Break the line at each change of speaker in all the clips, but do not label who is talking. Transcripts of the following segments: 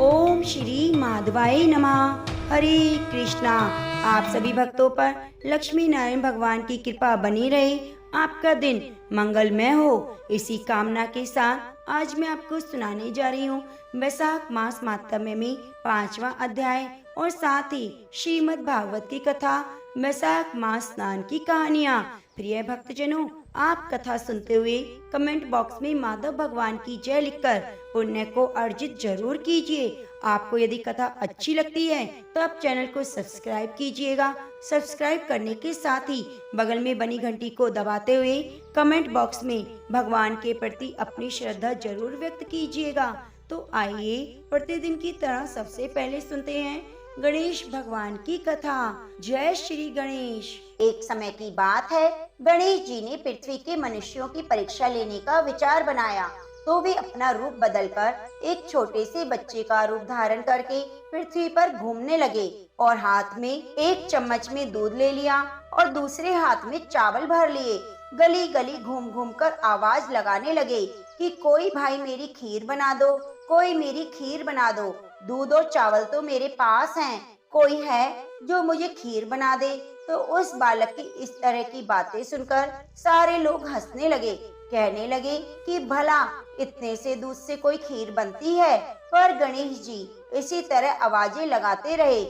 ओम श्री माधवाय नमः। हरे कृष्णा। आप सभी भक्तों पर लक्ष्मी नारायण भगवान की कृपा बनी रहे, आपका दिन मंगलमय हो, इसी कामना के साथ आज मैं आपको सुनाने जा रही हूँ वैशाख मास माहात्म्य में 5वां अध्याय और साथ ही श्रीमद् भागवत की कथा, वैशाख मास स्नान की कहानियाँ। प्रिय भक्तजनों, आप कथा सुनते हुए कमेंट बॉक्स में माधव भगवान की जय लिखकर पुण्य को अर्जित जरूर कीजिए। आपको यदि कथा अच्छी लगती है तो आप चैनल को सब्सक्राइब कीजिएगा। सब्सक्राइब करने के साथ ही बगल में बनी घंटी को दबाते हुए कमेंट बॉक्स में भगवान के प्रति अपनी श्रद्धा जरूर व्यक्त कीजिएगा। तो आइए प्रतिदिन की तरह सबसे पहले सुनते हैं गणेश भगवान की कथा। जय श्री गणेश।
एक समय की बात है, गणेश जी ने पृथ्वी के मनुष्यों की परीक्षा लेने का विचार बनाया, तो वे अपना रूप बदलकर एक छोटे से बच्चे का रूप धारण करके पृथ्वी पर घूमने लगे और हाथ में एक चम्मच में दूध ले लिया और दूसरे हाथ में चावल भर लिए। गली गली घूम घूम कर आवाज लगाने लगे कि कोई भाई मेरी खीर बना दो, कोई मेरी खीर बना दो। दूध और चावल तो मेरे पास हैं, कोई है जो मुझे खीर बना दे। तो उस बालक की इस तरह की बातें सुनकर सारे लोग हंसने लगे, कहने लगे कि भला इतने से दूध से कोई खीर बनती है। पर गणेश जी इसी तरह आवाजें लगाते रहे।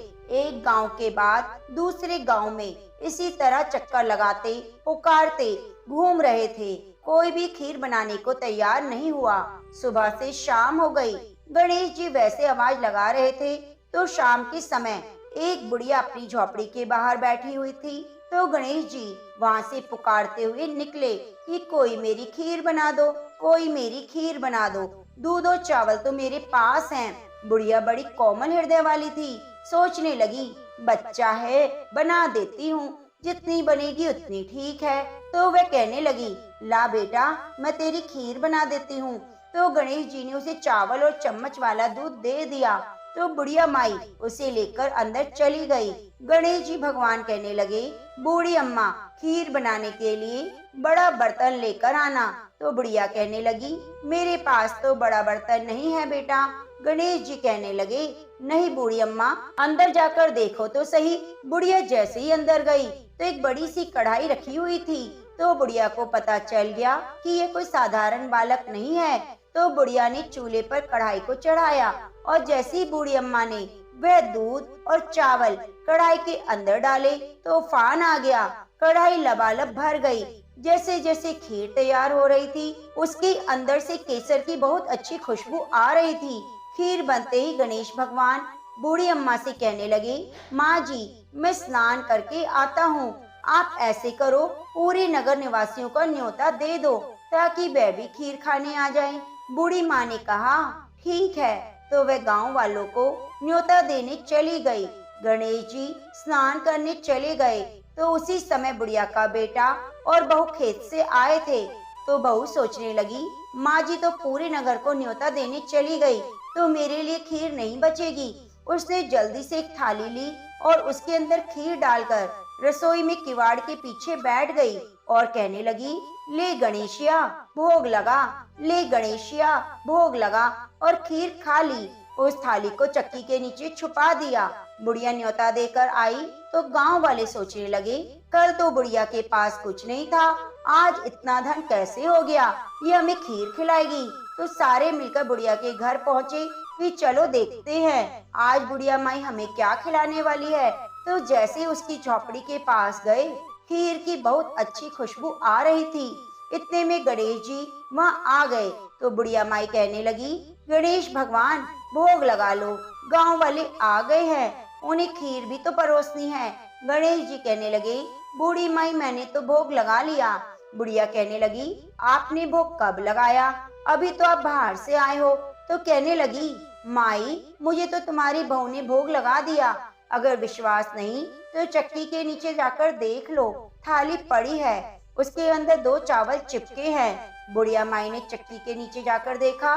एक गांव के बाद दूसरे गांव में इसी तरह चक्कर लगाते पुकारते घूम रहे थे, कोई भी खीर बनाने को तैयार नहीं हुआ। सुबह से शाम हो गई। गणेश जी वैसे आवाज लगा रहे थे तो शाम के समय एक बुढ़िया अपनी झोपड़ी के बाहर बैठी हुई थी। तो गणेश जी वहां से पुकारते हुए निकले कि कोई मेरी खीर बना दो, कोई मेरी खीर बना दो। दूध और चावल तो मेरे पास हैं। बुढ़िया बड़ी कोमल हृदय वाली थी, सोचने लगी बच्चा है बना देती हूँ, जितनी बनेगी उतनी ठीक है। तो वह कहने लगी ला बेटा मैं तेरी खीर बना देती हूँ। तो गणेश जी ने उसे चावल और चम्मच वाला दूध दे दिया। तो बुढ़िया माई उसे लेकर अंदर चली गई। गणेश जी भगवान कहने लगे बूढ़ी अम्मा खीर बनाने के लिए बड़ा बर्तन लेकर आना। तो बुढ़िया कहने लगी मेरे पास तो बड़ा बर्तन नहीं है बेटा। गणेश जी कहने लगे नहीं बूढ़ी अम्मा अंदर जाकर देखो तो सही। बुढ़िया जैसे ही अंदर गई तो एक बड़ी सी कढ़ाई रखी हुई थी। तो बुढ़िया को पता चल गया कि ये कोई साधारण बालक नहीं है। तो बुढ़िया ने चूल्हे पर कढ़ाई को चढ़ाया और जैसी बूढ़ी अम्मा ने वह दूध और चावल कढ़ाई के अंदर डाले तो उफान आ गया। कढ़ाई लबालब भर गई। जैसे जैसे खीर तैयार हो रही थी उसके अंदर से केसर की बहुत अच्छी खुशबू आ रही थी। खीर बनते ही गणेश भगवान बूढ़ी अम्मा से कहने लगे माँ जी मैं स्नान करके आता हूँ, आप ऐसे करो पूरे नगर निवासियों का न्योता दे दो ताकि वह भी खीर खाने आ जाएं। बूढ़ी माँ ने कहा ठीक है। तो वह गांव वालों को न्योता देने चली गई। गणेश जी स्नान करने चले गए तो उसी समय बुढ़िया का बेटा और बहू खेत से आए थे। तो बहू सोचने लगी माँ जी तो पूरे नगर को न्योता देने चली गई तो मेरे लिए खीर नहीं बचेगी। उसने जल्दी से एक थाली ली और उसके अंदर खीर डालकर रसोई में किवाड़ के पीछे बैठ गई और कहने लगी ले गणेशिया भोग लगा, ले गणेशिया भोग लगा और खीर खा ली। उस थाली को चक्की के नीचे छुपा दिया। बुढ़िया न्योता देकर आई तो गांव वाले सोचने लगे कल तो बुढ़िया के पास कुछ नहीं था, आज इतना धन कैसे हो गया, ये हमें खीर खिलाएगी। तो सारे मिलकर बुढ़िया के घर पहुँचे कि चलो देखते हैं आज बुढ़िया माई हमें क्या खिलाने वाली है। तो जैसे उसकी झोपड़ी के पास गए खीर की बहुत अच्छी खुशबू आ रही थी। इतने में गणेश जी वहाँ आ गए। तो बुढ़िया माई कहने लगी गणेश भगवान भोग लगा लो, गांव वाले आ गए हैं, उन्हें खीर भी तो परोसनी है। गणेश जी कहने लगे बूढ़ी माई मैंने तो भोग लगा लिया। बुढ़िया कहने लगी आपने भोग कब लगाया, अभी तो आप बाहर से आए हो। तो कहने लगी माई मुझे तो तुम्हारी बहू ने भोग लगा दिया, अगर विश्वास नहीं तो चक्की के नीचे जाकर देख लो, थाली पड़ी है उसके अंदर 2 चावल चिपके हैं। बुढ़िया माई ने चक्की के नीचे जाकर देखा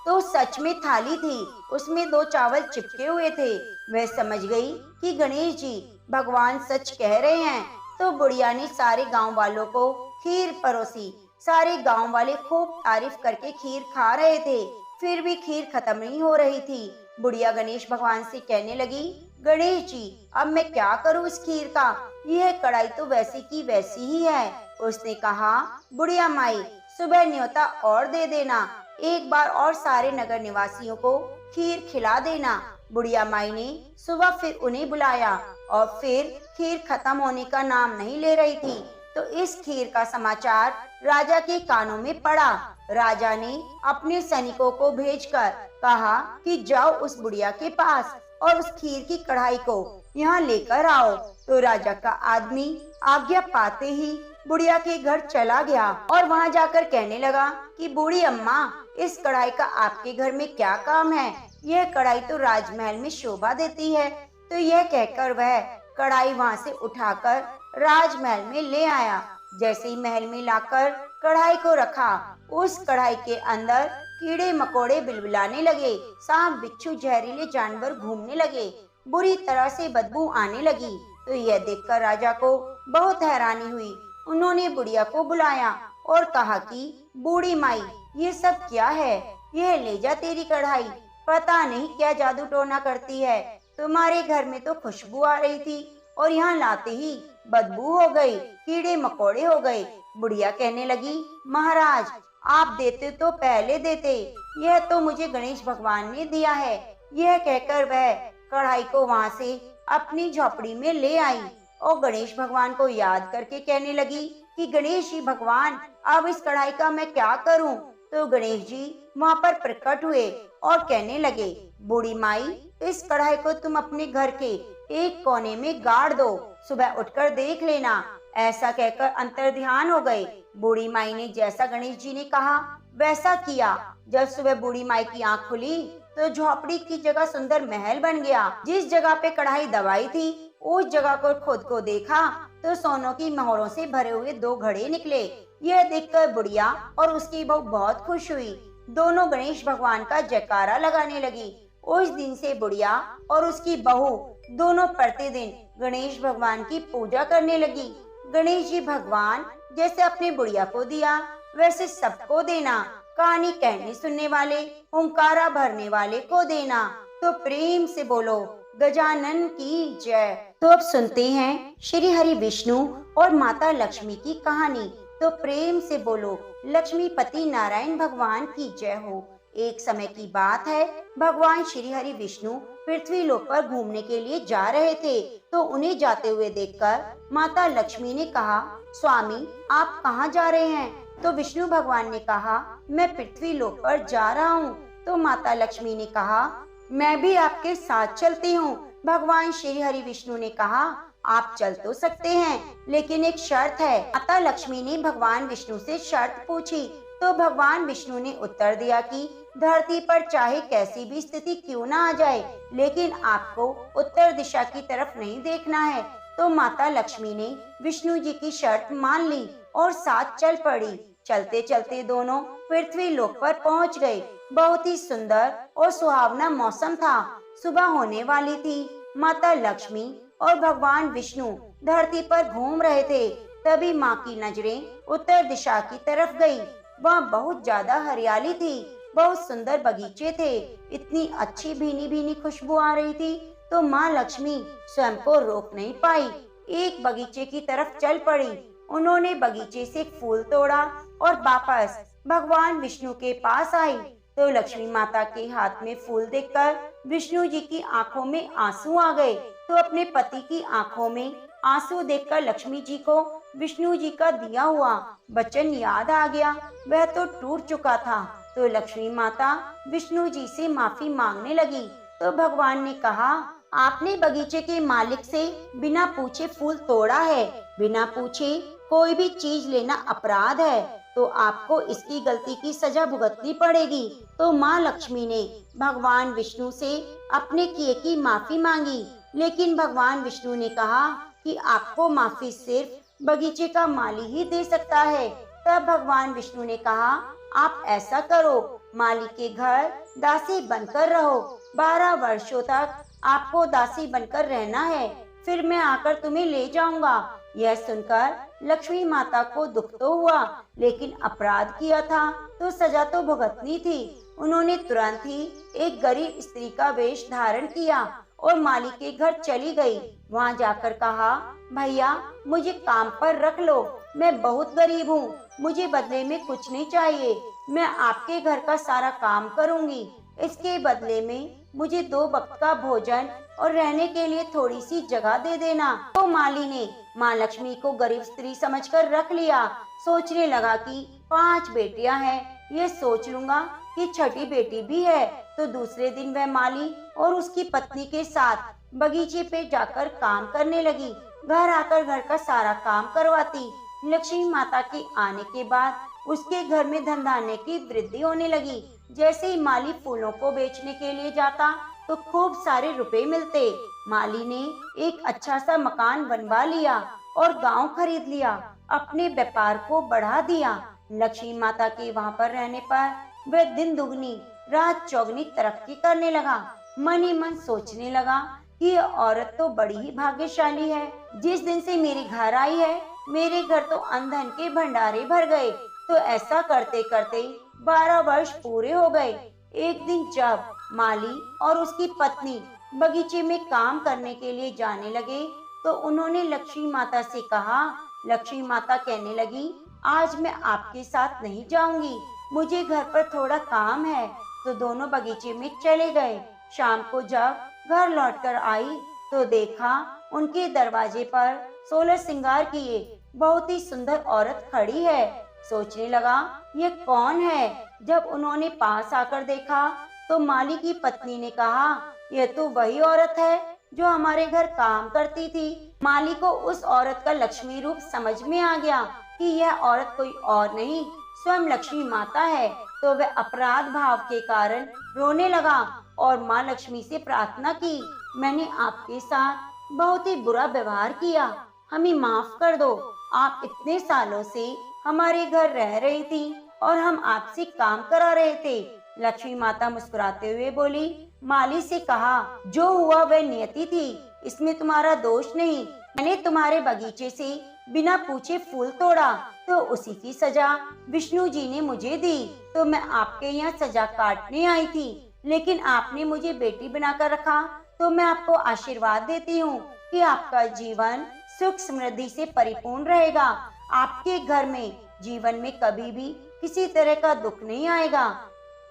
तो सच में थाली थी, उसमें 2 चावल चिपके हुए थे। वह समझ गई कि गणेश जी भगवान सच कह रहे हैं। तो बुढ़िया ने सारे गांव वालों को खीर परोसी। सारे गांव वाले खूब तारीफ करके खीर खा रहे थे, फिर भी खीर खत्म नहीं हो रही थी। बुढ़िया गणेश भगवान से कहने लगी, गणेश जी अब मैं क्या करूं इस खीर का, यह कढ़ाई तो वैसी की वैसी ही है। उसने कहा, बुढ़िया माई सुबह न्योता और दे देना, एक बार और सारे नगर निवासियों को खीर खिला देना। बुढ़िया माई ने सुबह फिर उन्हें बुलाया और फिर खीर खत्म होने का नाम नहीं ले रही थी। तो इस खीर का समाचार राजा के कानों में पड़ा। राजा ने अपने सैनिकों को भेजकर कहा कि जाओ उस बुढ़िया के पास और उस खीर की कढ़ाई को यहाँ लेकर आओ। तो राजा का आदमी आज्ञा पाते ही बुढ़िया के घर चला गया और वहाँ जाकर कहने लगा कि बूढ़ी अम्मा, इस कढ़ाई का आपके घर में क्या काम है? यह कढ़ाई तो राजमहल में शोभा देती है। तो यह कहकर वह कढ़ाई वहाँ से उठाकर राजमहल में ले आया। जैसे ही महल में लाकर कढ़ाई को रखा, उस कढ़ाई के अंदर कीड़े मकोड़े बिलबिलाने लगे, सांप बिच्छू जहरीले जानवर घूमने लगे, बुरी तरह से बदबू आने लगी। तो यह देखकर राजा को बहुत हैरानी हुई। उन्होंने बुढ़िया को बुलाया और कहा कि बूढ़ी माई, ये सब क्या है? यह ले जा तेरी कढ़ाई, पता नहीं क्या जादू टोना करती है। तुम्हारे घर में तो खुशबू आ रही थी और यहाँ लाते ही बदबू हो गई, कीड़े मकोड़े हो गए। बुढ़िया कहने लगी, महाराज आप देते तो पहले देते, यह तो मुझे गणेश भगवान ने दिया है। यह कहकर वह कढ़ाई को वहाँ से अपनी झोपड़ी में ले आई और गणेश भगवान को याद करके कहने लगी कि गणेश जी भगवान, अब इस कढ़ाई का मैं क्या करूं? तो गणेश जी वहाँ पर प्रकट हुए और कहने लगे, बूढ़ी माई इस कढ़ाई को तुम अपने घर के एक कोने में गाड़ दो, सुबह उठकर देख लेना। ऐसा कहकर अंतर ध्यान हो गए। बूढ़ी माई ने जैसा गणेश जी ने कहा वैसा किया। जब सुबह बूढ़ी माई की आंख खुली तो झोपड़ी की जगह सुंदर महल बन गया। जिस जगह पे कढ़ाई दबाई थी उस जगह को खुद को देखा तो सोनों की मोहरों से भरे हुए 2 घड़े निकले। यह देखकर बुढ़िया और उसकी बहू बहुत खुश हुई। दोनों गणेश भगवान का जयकारा लगाने लगी। उस दिन से बुढ़िया और उसकी बहू दोनों प्रतिदिन गणेश भगवान की पूजा करने लगी। गणेश जी भगवान जैसे अपने बुढ़िया को दिया वैसे सबको देना, कहानी कहने सुनने वाले, ओंकारा भरने वाले को देना। तो प्रेम से बोलो गजानन की जय। तो अब सुनते हैं श्री हरि विष्णु और माता लक्ष्मी की कहानी। तो प्रेम से बोलो लक्ष्मीपति नारायण भगवान की जय हो। एक समय की बात है, भगवान श्री हरि विष्णु पृथ्वी लोक पर घूमने के लिए जा रहे थे। तो उन्हें जाते हुए देखकर माता लक्ष्मी ने कहा, स्वामी आप कहाँ जा रहे हैं? तो विष्णु भगवान ने कहा, मैं पृथ्वी लोक पर जा रहा हूँ। तो माता लक्ष्मी ने कहा, मैं भी आपके साथ चलती हूँ। भगवान श्री हरि विष्णु ने कहा, आप चल तो सकते हैं लेकिन एक शर्त है। माता लक्ष्मी ने भगवान विष्णु से शर्त पूछी। तो भगवान विष्णु ने उत्तर दिया कि धरती पर चाहे कैसी भी स्थिति क्यों ना आ जाए, लेकिन आपको उत्तर दिशा की तरफ नहीं देखना है। तो माता लक्ष्मी ने विष्णु जी की शर्त मान ली और साथ चल पड़ी। चलते चलते दोनों पृथ्वी लोक पर पहुंच गए। बहुत ही सुंदर और सुहावना मौसम था। सुबह होने वाली थी। माता लक्ष्मी और भगवान विष्णु धरती पर घूम रहे थे। तभी माँ की नजरें उत्तर दिशा की तरफ गई। वहाँ बहुत ज्यादा हरियाली थी, बहुत सुंदर बगीचे थे। इतनी अच्छी भीनी भीनी खुशबू आ रही थी तो माँ लक्ष्मी स्वयं को रोक नहीं पाई, एक बगीचे की तरफ चल पड़ी। उन्होंने बगीचे से एक फूल तोड़ा और वापस भगवान विष्णु के पास आई। तो लक्ष्मी माता के हाथ में फूल देखकर विष्णु जी की आंखों में आंसू आ गए। तो अपने पति की आंखों में आंसू देखकर लक्ष्मी जी को विष्णु जी का दिया हुआ वचन याद आ गया। वह तो टूट चुका था। तो लक्ष्मी माता विष्णु जी से माफी मांगने लगी। तो भगवान ने कहा, आपने बगीचे के मालिक से बिना पूछे फूल तोड़ा है। बिना पूछे कोई भी चीज लेना अपराध है, तो आपको इसकी गलती की सजा भुगतनी पड़ेगी। तो माँ लक्ष्मी ने भगवान विष्णु से अपने किए की माफी मांगी, लेकिन भगवान विष्णु ने कहा कि आपको माफी सिर्फ बगीचे का माली ही दे सकता है। तब भगवान विष्णु ने कहा, आप ऐसा करो, माली के घर दासी बनकर रहो। 12 वर्षों तक आपको दासी बनकर रहना है, फिर मैं आकर तुम्हें ले जाऊंगा। यह सुनकर लक्ष्मी माता को दुख तो हुआ, लेकिन अपराध किया था तो सजा तो भुगतनी थी। उन्होंने तुरंत ही एक गरीब स्त्री का वेश धारण किया और माली के घर चली गई। वहां जाकर कहा, भैया मुझे काम पर रख लो, मैं बहुत गरीब हूँ, मुझे बदले में कुछ नहीं चाहिए, मैं आपके घर का सारा काम करूँगी, इसके बदले में मुझे 2 वक्त का भोजन और रहने के लिए थोड़ी सी जगह दे देना। तो माली ने माँ लक्ष्मी को गरीब स्त्री समझकर रख लिया। सोचने लगा कि 5 बेटियां हैं, ये सोच लूंगा कि छठी बेटी भी है। तो दूसरे दिन वह माली और उसकी पत्नी के साथ बगीचे पे जाकर काम करने लगी। घर आकर घर का सारा काम करवाती। लक्ष्मी माता के आने के बाद उसके घर में धन धान्य की वृद्धि होने लगी। जैसे ही माली फूलों को बेचने के लिए जाता तो खूब सारे रुपए मिलते। माली ने एक अच्छा सा मकान बनवा लिया और गांव खरीद लिया, अपने व्यापार को बढ़ा दिया। लक्ष्मी माता के वहां पर रहने पर वह दिन दुगनी रात चौगनी तरक्की करने लगा। मन ही मन सोचने लगा कि यह औरत तो बड़ी ही भाग्यशाली है। जिस दिन से मेरे घर आई है, मेरे घर तो अन्न धन के भंडारे भर गए। तो ऐसा करते करते 12 वर्ष पूरे हो गए। एक दिन जब माली और उसकी पत्नी बगीचे में काम करने के लिए जाने लगे तो उन्होंने लक्ष्मी माता से कहा। लक्ष्मी माता कहने लगी, आज मैं आपके साथ नहीं जाऊंगी, मुझे घर पर थोड़ा काम है। तो दोनों बगीचे में चले गए। शाम को जब घर लौटकर आई तो देखा उनके दरवाजे पर 16 श्रृंगार किए बहुत ही सुंदर औरत खड़ी है। सोचने लगा, ये कौन है। जब उन्होंने पास आकर देखा तो माली की पत्नी ने कहा, यह तो वही औरत है जो हमारे घर काम करती थी। माली को उस औरत का लक्ष्मी रूप समझ में आ गया कि यह औरत कोई और नहीं, स्वयं लक्ष्मी माता है। तो वह अपराध भाव के कारण रोने लगा और माँ लक्ष्मी से प्रार्थना की, मैंने आपके साथ बहुत ही बुरा व्यवहार किया, हमें माफ कर दो। आप इतने सालों से हमारे घर रह रही थी और हम आपसे काम करा रहे थे। लक्ष्मी माता मुस्कुराते हुए बोली, माली से कहा, जो हुआ वह नियति थी, इसमें तुम्हारा दोष नहीं। मैंने तुम्हारे बगीचे से बिना पूछे फूल तोड़ा तो उसी की सजा विष्णु जी ने मुझे दी। तो मैं आपके यहाँ सजा काटने आई थी, लेकिन आपने मुझे बेटी बनाकर रखा। तो मैं आपको आशीर्वाद देती हूँ कि आपका जीवन सुख समृद्धि से परिपूर्ण रहेगा। आपके घर में जीवन में कभी भी किसी तरह का दुख नहीं आएगा।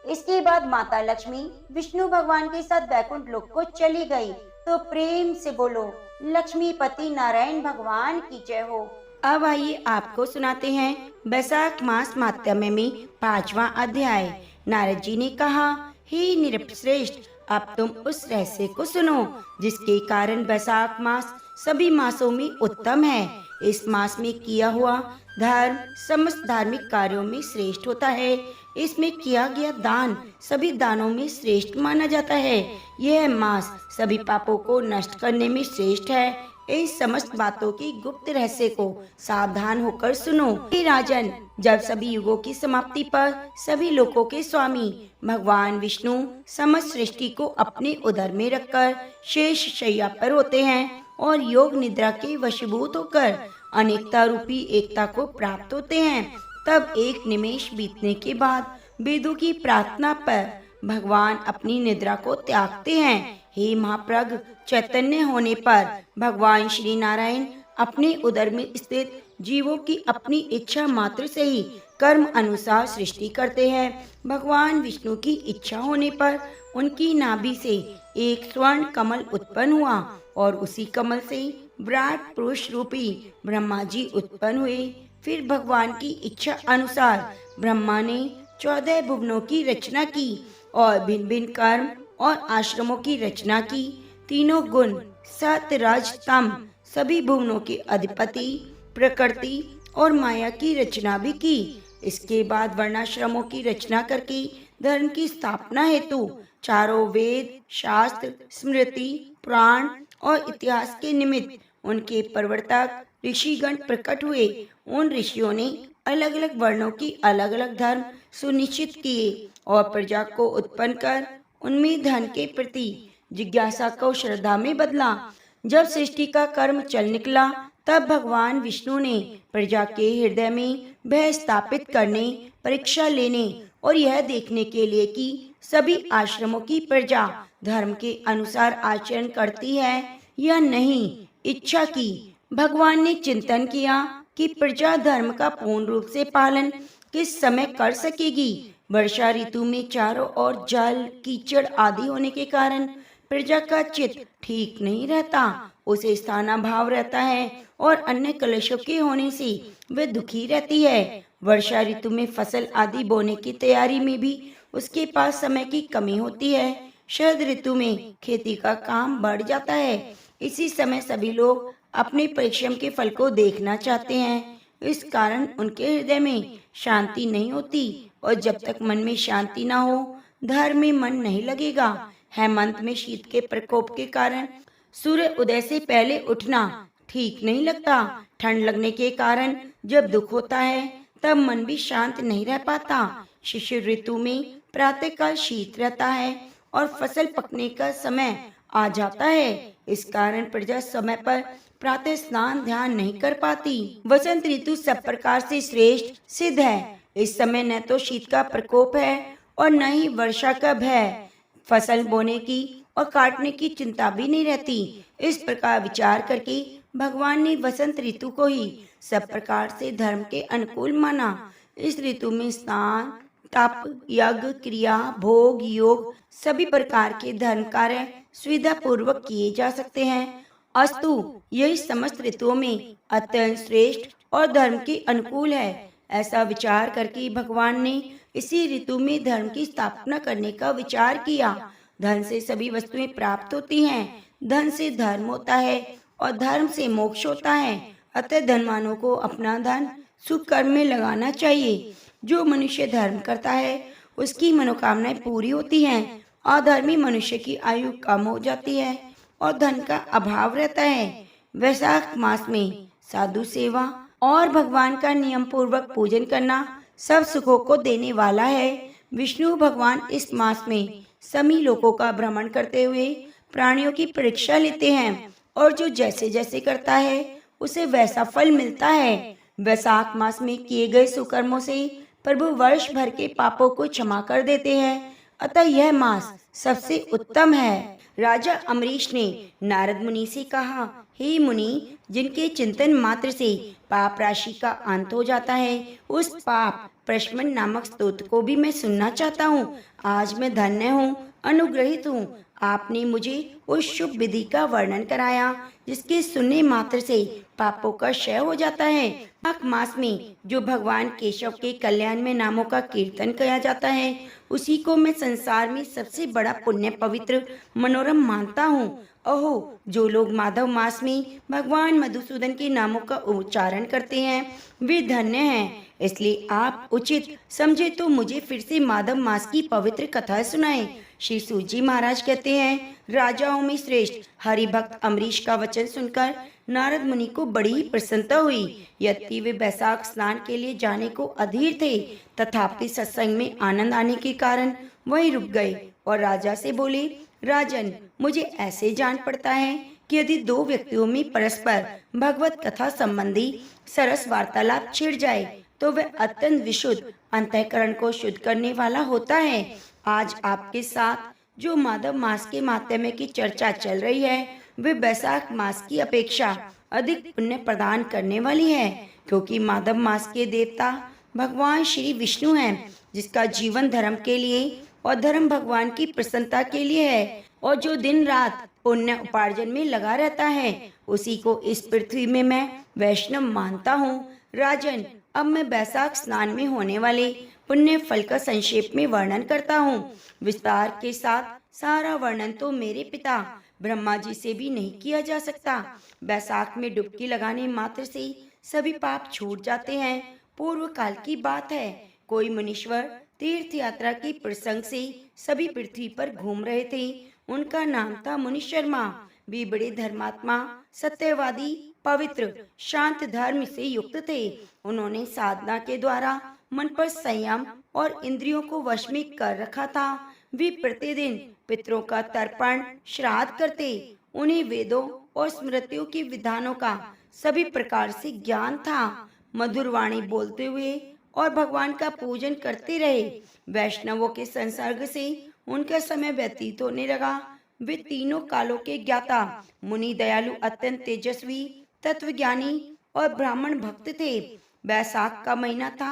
इसके बाद माता लक्ष्मी विष्णु भगवान के साथ वैकुंठ लोक को चली गई। तो प्रेम से बोलो, लक्ष्मीपति नारायण भगवान की जय हो।
अब आइए आपको सुनाते हैं बैसाख मास माहात्म्य में 5वां अध्याय। नारद जी ने कहा, हे नृपश्रेष्ठ, अब तुम उस रहस्य को सुनो जिसके कारण बैसाख मास सभी मासों में उत्तम है। इस मास में किया हुआ धर्म समस्त धार्मिक कार्यों में श्रेष्ठ होता है। इसमें किया गया दान सभी दानों में श्रेष्ठ माना जाता है। यह मास सभी पापों को नष्ट करने में श्रेष्ठ है। इस समस्त बातों की गुप्त रहस्य को सावधान होकर सुनो। हे राजन, जब सभी युगों की समाप्ति पर सभी लोकों के स्वामी भगवान विष्णु समस्त सृष्टि को अपने उदर में रखकर शेष शैया पर होते हैं और योग निद्रा के वशीभूत होकर अनेकता रूपी एकता को प्राप्त होते हैं, तब एक निमेष बीतने के बाद वेदों की प्रार्थना पर भगवान अपनी निद्रा को त्यागते हैं। हे महाप्रज्ञ, चैतन्य होने पर भगवान श्री नारायण अपने उदर में स्थित जीवों की अपनी इच्छा मात्र से ही कर्म अनुसार सृष्टि करते हैं। भगवान विष्णु की इच्छा होने पर उनकी नाभि से एक स्वर्ण कमल उत्पन्न हुआ और उसी कमल से विराट पुरुष रूपी ब्रह्मा जी उत्पन्न हुए। फिर भगवान की इच्छा अनुसार ब्रह्मा ने 14 भुवनों की रचना की और भिन्न भिन्न कर्म और आश्रमों की रचना की। तीनों गुण सत्य रज तम सभी भुवनों के अधिपति प्रकृति और माया की रचना भी की। इसके बाद वर्णाश्रमों की रचना करके धर्म की स्थापना हेतु चारों वेद शास्त्र स्मृति पुराण और इतिहास के निमित्त उनके प्रवर्तक ऋषिगण प्रकट हुए। उन ऋषियों ने अलग अलग वर्णों की अलग अलग धर्म सुनिश्चित किए और प्रजा को उत्पन्न कर उनमें धन के प्रति जिज्ञासा को श्रद्धा में बदला। जब सृष्टि का कर्म चल निकला तब भगवान विष्णु ने प्रजा के हृदय में भय स्थापित करने, परीक्षा लेने और यह देखने के लिए कि सभी आश्रमों की प्रजा धर्म के अनुसार आचरण करती है या नहीं, इच्छा की। भगवान ने चिंतन किया कि प्रजा धर्म का पूर्ण रूप से पालन किस समय कर सकेगी। वर्षा ऋतु में चारों ओर जल, कीचड़ आदि होने के कारण प्रजा का चित्त ठीक नहीं रहता, उसे स्थानाभाव रहता है और अन्य कलेशों के होने से वह दुखी रहती है। वर्षा ऋतु में फसल आदि बोने की तैयारी में भी उसके पास समय की कमी होती है। शरद ऋतु में खेती का काम बढ़ जाता है। इसी समय सभी लोग अपने परिश्रम के फल को देखना चाहते हैं। इस कारण उनके हृदय में शांति नहीं होती और जब तक मन में शांति ना हो, धर्म में मन नहीं लगेगा। हेमंत में शीत के प्रकोप के कारण सूर्य उदय से पहले उठना ठीक नहीं लगता। ठंड लगने के कारण जब दुख होता है तब मन भी शांत नहीं रह पाता। शिशिर ऋतु में प्रातःकाल शीत रहता है और फसल पकने का समय आ जाता है। इस कारण प्रजा समय पर प्रातः स्नान ध्यान नहीं कर पाती। वसंत ऋतु सब प्रकार से श्रेष्ठ सिद्ध है। इस समय न तो शीत का प्रकोप है और न ही वर्षा का भय। फसल बोने की और काटने की चिंता भी नहीं रहती। इस प्रकार विचार करके भगवान ने वसंत ऋतु को ही सब प्रकार से धर्म के अनुकूल माना। इस ऋतु में स्नान, तप, यज्ञ, क्रिया, भोग, योग सभी प्रकार के धर्म कार्य सुविधा पूर्वक किए जा सकते हैं। अस्तु यही समस्त ऋतुओं में अत्यंत श्रेष्ठ और धर्म के अनुकूल है। ऐसा विचार करके भगवान ने इसी ऋतु में धर्म की स्थापना करने का विचार किया। धन से सभी वस्तुएं प्राप्त होती हैं। धन से धर्म होता है और धर्म से मोक्ष होता है। अतः धनवानों को अपना धन शुभ कर्म में लगाना चाहिए। जो मनुष्य धर्म करता है उसकी मनोकामनाएं पूरी होती हैं। अधर्मी मनुष्य की आयु कम हो जाती है और धन का अभाव रहता है। वैशाख मास में साधु सेवा और भगवान का नियम पूर्वक पूजन करना सब सुखों को देने वाला है। विष्णु भगवान इस मास में सभी लोगों का भ्रमण करते हुए प्राणियों की परीक्षा लेते हैं और जो जैसे जैसे करता है उसे वैसा फल मिलता है। वैशाख मास में किए गए सुकर्मों से प्रभु वर्ष भर के पापों को क्षमा कर देते हैं। अतः यह मास सबसे उत्तम है। राजा अम्बरीश ने नारद मुनि से कहा, हे मुनि, जिनके चिंतन मात्र से पाप राशि का अंत हो जाता है, उस पाप प्रशमन नामक स्तोत्र को भी मैं सुनना चाहता हूँ। आज मैं धन्य हूँ, अनुग्रहित हूँ। आपने मुझे उस शुभ विधि का वर्णन कराया जिसके सुनने मात्र से पापों का क्षय हो जाता है। माघ मास में जो भगवान केशव के कल्याण में नामों का कीर्तन किया जाता है, उसी को मैं संसार में सबसे बड़ा पुण्य पवित्र मनोरम मानता हूँ। ओहो, जो लोग माधव मास में भगवान मधुसूदन के नामों का उच्चारण करते हैं वे धन्य हैं। इसलिए आप उचित समझे तो मुझे फिर से माधव मास की पवित्र कथा सुनाएं। श्री सूजी महाराज कहते हैं, राजाओं में श्रेष्ठ हरि भक्त अम्बरीश का वचन सुनकर नारद मुनि को बड़ी ही प्रसन्नता हुई। यद्यपि वे बैसाख स्नान के लिए जाने को अधीर थे, तथापि सत्संग में आनंद आने के कारण वहीं रुक गए और राजा से बोले, राजन, मुझे ऐसे जान पड़ता है कि यदि दो व्यक्तियों में परस्पर भगवत कथा संबंधी सरस वार्तालाप छिड़ जाए तो वह अत्यंत विशुद्ध अंतःकरण को शुद्ध करने वाला होता है। आज आपके साथ जो माधव मास के माध्यम की चर्चा चल रही है वे बैसाख मास की अपेक्षा अधिक पुण्य प्रदान करने वाली है, क्योंकि माधव मास के देवता भगवान श्री विष्णु हैं, जिसका जीवन धर्म के लिए और धर्म भगवान की प्रसन्नता के लिए है और जो दिन रात पुण्य उपार्जन में लगा रहता है, उसी को इस पृथ्वी में मैं वैष्णव मानता हूँ। राजन, अब मैं बैसाख स्नान में होने वाले पुण्य फल का संक्षेप में वर्णन करता हूँ। विस्तार के साथ सारा वर्णन तो मेरे पिता ब्रह्मा जी से भी नहीं किया जा सकता। बैसाख में डुबकी लगाने मात्र से सभी पाप छूट जाते हैं। पूर्व काल की बात है, कोई मुनीश्वर तीर्थ यात्रा के प्रसंग से सभी पृथ्वी पर घूम रहे थे। उनका नाम था मुनि शर्मा। वे बड़े धर्मात्मा, सत्यवादी, पवित्र, शांत धर्म से युक्त थे। उन्होंने साधना के द्वारा मन पर संयम और इंद्रियों को वश में कर रखा था। वे प्रतिदिन पितरों का तर्पण श्राद्ध करते, उन्हें वेदों और स्मृतियों के विधानों का सभी प्रकार से ज्ञान था। मधुर वाणी बोलते हुए और भगवान का पूजन करते रहे। वैष्णवों के संसर्ग से उनका समय व्यतीत होने लगा। वे तीनों कालों के ज्ञाता, मुनि दयालु, अत्यंत तेजस्वी, तत्वज्ञानी और ब्राह्मण भक्त थे। बैसाख का महीना था।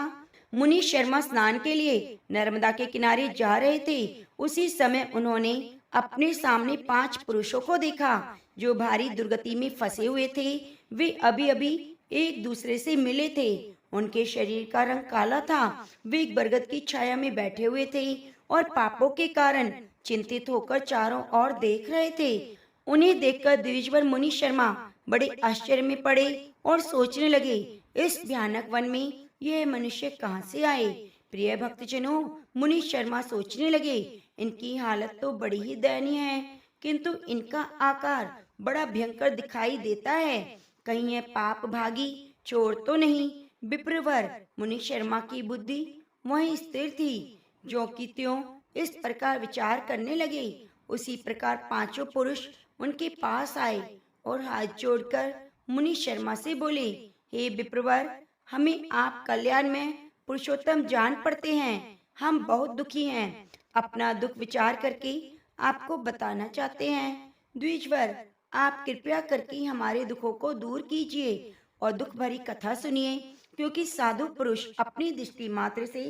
मुनि शर्मा स्नान के लिए नर्मदा के किनारे जा रहे थे। उसी समय उन्होंने अपने सामने 5 पुरुषों को देखा जो भारी दुर्गति में फंसे हुए थे। वे अभी अभी एक दूसरे से मिले थे। उनके शरीर का रंग काला था। वे एक बरगद की छाया में बैठे हुए थे और पापों के कारण चिंतित होकर चारों ओर देख रहे थे। उन्हें देखकर द्विजवर मुनि शर्मा बड़े आश्चर्य में पड़े और सोचने लगे, इस भयानक वन में यह मनुष्य कहाँ से आए। प्रिय भक्तजनों, मुनि शर्मा सोचने लगे, इनकी हालत तो बड़ी ही दयनीय है, किंतु इनका आकार बड़ा भयंकर दिखाई देता है। कहीं यह पाप भागी चोर तो नहीं। विप्रवर मुनि शर्मा की बुद्धि वहीं स्थिर थी। जो कि त्यों इस प्रकार विचार करने लगे, उसी प्रकार 5 पुरुष उनके पास आए और हाथ जोड़कर मुनि शर्मा से बोले, हे विप्रवर, हमें आप कल्याण में पुरुषोत्तम जान पड़ते हैं। हम बहुत दुखी हैं। अपना दुख विचार करके आपको बताना चाहते हैं। द्विजवर, आप कृपया करके हमारे दुखों को दूर कीजिए और दुख भरी कथा सुनिए, क्योंकि साधु पुरुष अपनी दृष्टि मात्र से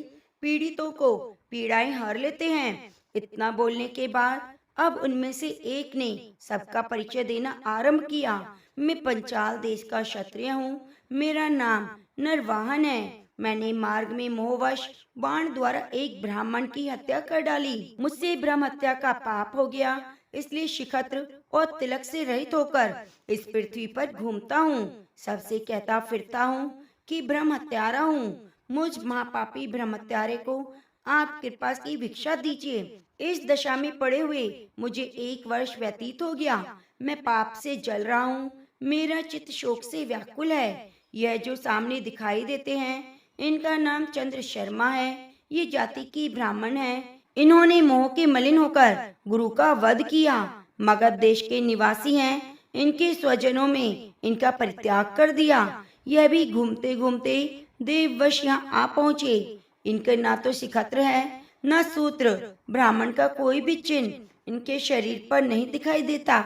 पीड़ितों को पीड़ाएं हर लेते हैं। इतना बोलने के बाद अब उनमें से एक ने सबका परिचय देना आरंभ किया। मैं पंचाल देश का क्षत्रिय हूँ। मेरा नाम नरवाहन है। मैंने मार्ग में मोहवश बाण द्वारा एक ब्राह्मण की हत्या कर डाली। मुझसे ब्रह्म हत्या का पाप हो गया, इसलिए शिखत्र और तिलक से रहित होकर इस पृथ्वी पर घूमता हूँ। सबसे कहता फिरता हूँ कि ब्रह्म हत्यारा हूँ। मुझ महापापी ब्रह्म हत्यारे को आप कृपा की भिक्षा दीजिए। इस दशा में पड़े हुए मुझे 1 वर्ष व्यतीत हो गया। मैं पाप से जल रहा हूँ। मेरा चित्त शोक से व्याकुल है। यह जो सामने दिखाई देते हैं, इनका नाम चंद्र शर्मा है। ये जाति की ब्राह्मण है। इन्होंने मोह के मलिन होकर गुरु का वध किया। मगध देश के निवासी हैं। इनके स्वजनों में इनका परित्याग कर दिया। यह भी घूमते घूमते देववश यहाँ आ पहुँचे। इनके ना तो शिखत्र है, न सूत्र। ब्राह्मण का कोई भी चिन्ह इनके शरीर पर नहीं दिखाई देता।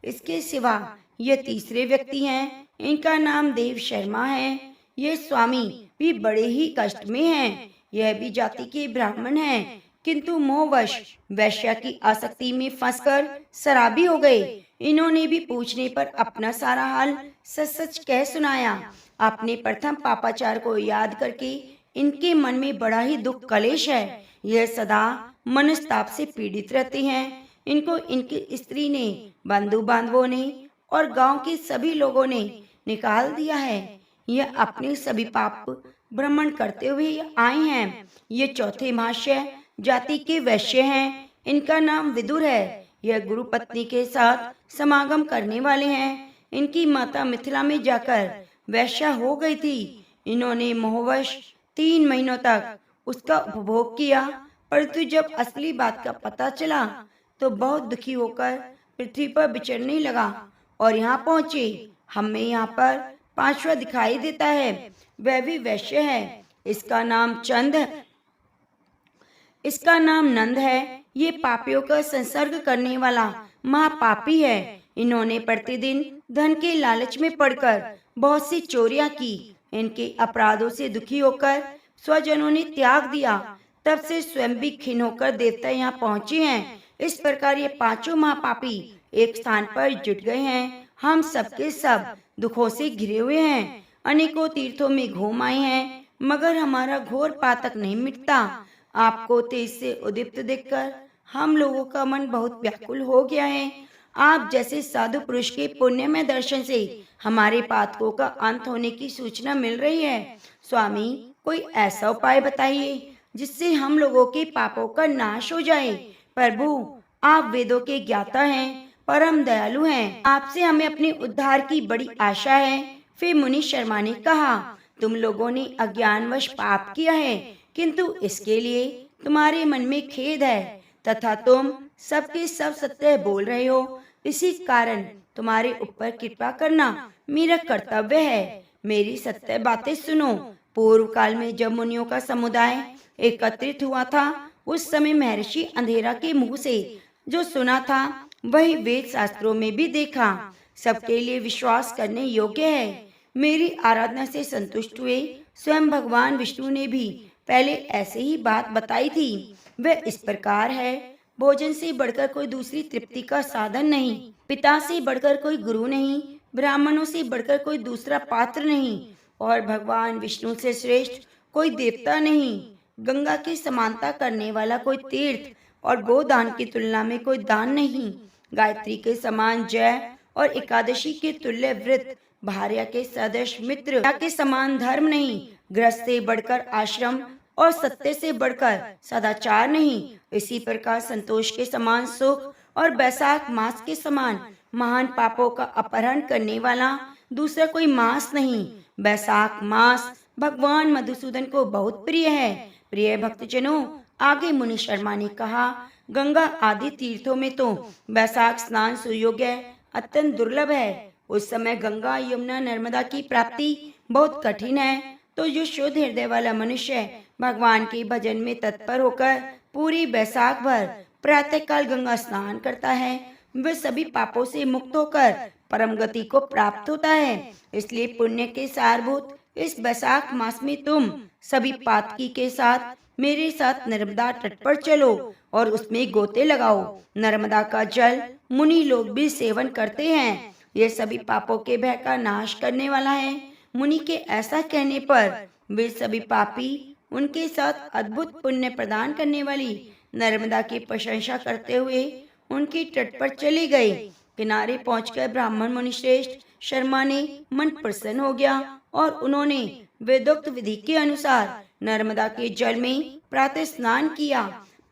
इसके सिवा ये तीसरे व्यक्ति हैं। इनका नाम देव शर्मा है। ये स्वामी भी बड़े ही कष्ट में हैं। यह भी जाति के ब्राह्मण हैं, किंतु मोहवश वैश्या की आसक्ति में फंसकर शराबी हो गए। इन्होंने भी पूछने पर अपना सारा हाल सच सच कह सुनाया। अपने प्रथम पापाचार को याद करके इनके मन में बड़ा ही दुख कलेश है। यह सदा मनस्ताप से पीड़ित रहते हैं। इनको इनकी स्त्री ने, बंधु बांधवों ने और गांव के सभी लोगों ने निकाल दिया है। यह अपने सभी पाप भ्रमण करते हुए आए हैं। ये चौथे महाशय जाति के वैश्य हैं। इनका नाम विदुर है। यह गुरु पत्नी के साथ समागम करने वाले हैं। इनकी माता मिथिला में जाकर वैश्या हो गई थी। इन्होंने मोहवश 3 महीनों तक उसका उपभोग किया, परंतु जब असली बात का पता चला तो बहुत दुखी होकर पृथ्वी पर विचरने लगा और यहाँ पहुँचे। हमें यहाँ पर 5वां दिखाई देता है। वह भी वैश्य है। इसका नाम नंद है। ये पापियों का संसर्ग करने वाला महापापी है। इन्होंने प्रतिदिन धन के लालच में पड़कर बहुत सी चोरियां की। इनके अपराधों से दुखी होकर स्वजनों ने त्याग दिया। तब से स्वयं भी खिन्न होकर देवता यहाँ पहुँचे हैं। इस प्रकार ये 5 महापापी एक स्थान पर जुट गए हैं। हम सबके सब दुखों से घिरे हुए हैं। अनेकों तीर्थों में घूम आए हैं, मगर हमारा घोर पातक नहीं मिटता। आपको तेज से उदीप्त देखकर हम लोगों का मन बहुत व्याकुल हो गया है। आप जैसे साधु पुरुष के पुण्यमय दर्शन से हमारे पातकों का अंत होने की सूचना मिल रही है। स्वामी, कोई ऐसा उपाय बताइए जिससे हम लोगों के पापों का नाश हो जाए। प्रभु, आप वेदों के ज्ञाता हैं, परम दयालु हैं। आपसे हमें अपने उद्धार की बड़ी आशा है। फिर मुनि शर्मा ने कहा, तुम लोगों ने अज्ञानवश पाप किया है, किंतु इसके लिए तुम्हारे मन में खेद है तथा तुम सबके सब सत्य बोल रहे हो। इसी कारण तुम्हारे ऊपर कृपा करना मेरा कर्तव्य है। मेरी सत्य बातें सुनो। पूर्व काल में जब मुनियों का समुदाय एकत्रित हुआ था, उस समय महर्षि अंधेरा के मुंह से जो सुना था वही वेद शास्त्रों में भी देखा, सबके लिए विश्वास करने योग्य है। मेरी आराधना से संतुष्ट हुए स्वयं भगवान विष्णु ने भी पहले ऐसे ही बात बताई थी। वह इस प्रकार है, भोजन से बढ़कर कोई दूसरी तृप्ति का साधन नहीं, पिता से बढ़कर कोई गुरु नहीं, ब्राह्मणों से बढ़कर कोई दूसरा पात्र नहीं, और भगवान विष्णु से श्रेष्ठ कोई देवता नहीं। गंगा की समानता करने वाला कोई तीर्थ और गोदान की तुलना में कोई दान नहीं। गायत्री के समान जय और एकादशी के तुल्य व्रत, भार्या के सदृश मित्र के समान धर्म नहीं, गृहस्थ से बढ़कर आश्रम और सत्य से बढ़कर सदाचार नहीं। इसी प्रकार संतोष के समान सुख और बैसाख मास के समान महान पापों का अपहरण करने वाला दूसरा कोई मास नहीं। बैसाख मास भगवान मधुसूदन को बहुत प्रिय है। प्रिय भक्तजनों, आगे मुनि शर्मा ने कहा, गंगा आदि तीर्थों में तो बैसाख स्नान सुयोग्य अत्यंत दुर्लभ है। उस समय गंगा, यमुना, नर्मदा की प्राप्ति बहुत कठिन है। तो जो शुद्ध हृदय वाला मनुष्य भगवान के भजन में तत्पर होकर पूरी बैसाख भर प्रातःकाल गंगा स्नान करता है, वह सभी पापों से मुक्त होकर परम गति को प्राप्त होता है। इसलिए पुण्य के सारभूत इस बैसाख मास में तुम सभी पातकी के साथ मेरे साथ नर्मदा तट पर चलो और उसमें गोते लगाओ। नर्मदा का जल मुनि लोग भी सेवन करते हैं। यह सभी पापों के भय का नाश करने वाला है। मुनि के ऐसा कहने पर वे सभी पापी उनके साथ अद्भुत पुण्य प्रदान करने वाली नर्मदा की प्रशंसा करते हुए उनके तट पर चले गए। किनारे पहुंचकर ब्राह्मण मुनि श्रेष्ठ शर्मा ने मन प्रसन्न हो गया और उन्होंने वेदोक्त विधि के अनुसार नर्मदा के जल में प्रातः स्नान किया।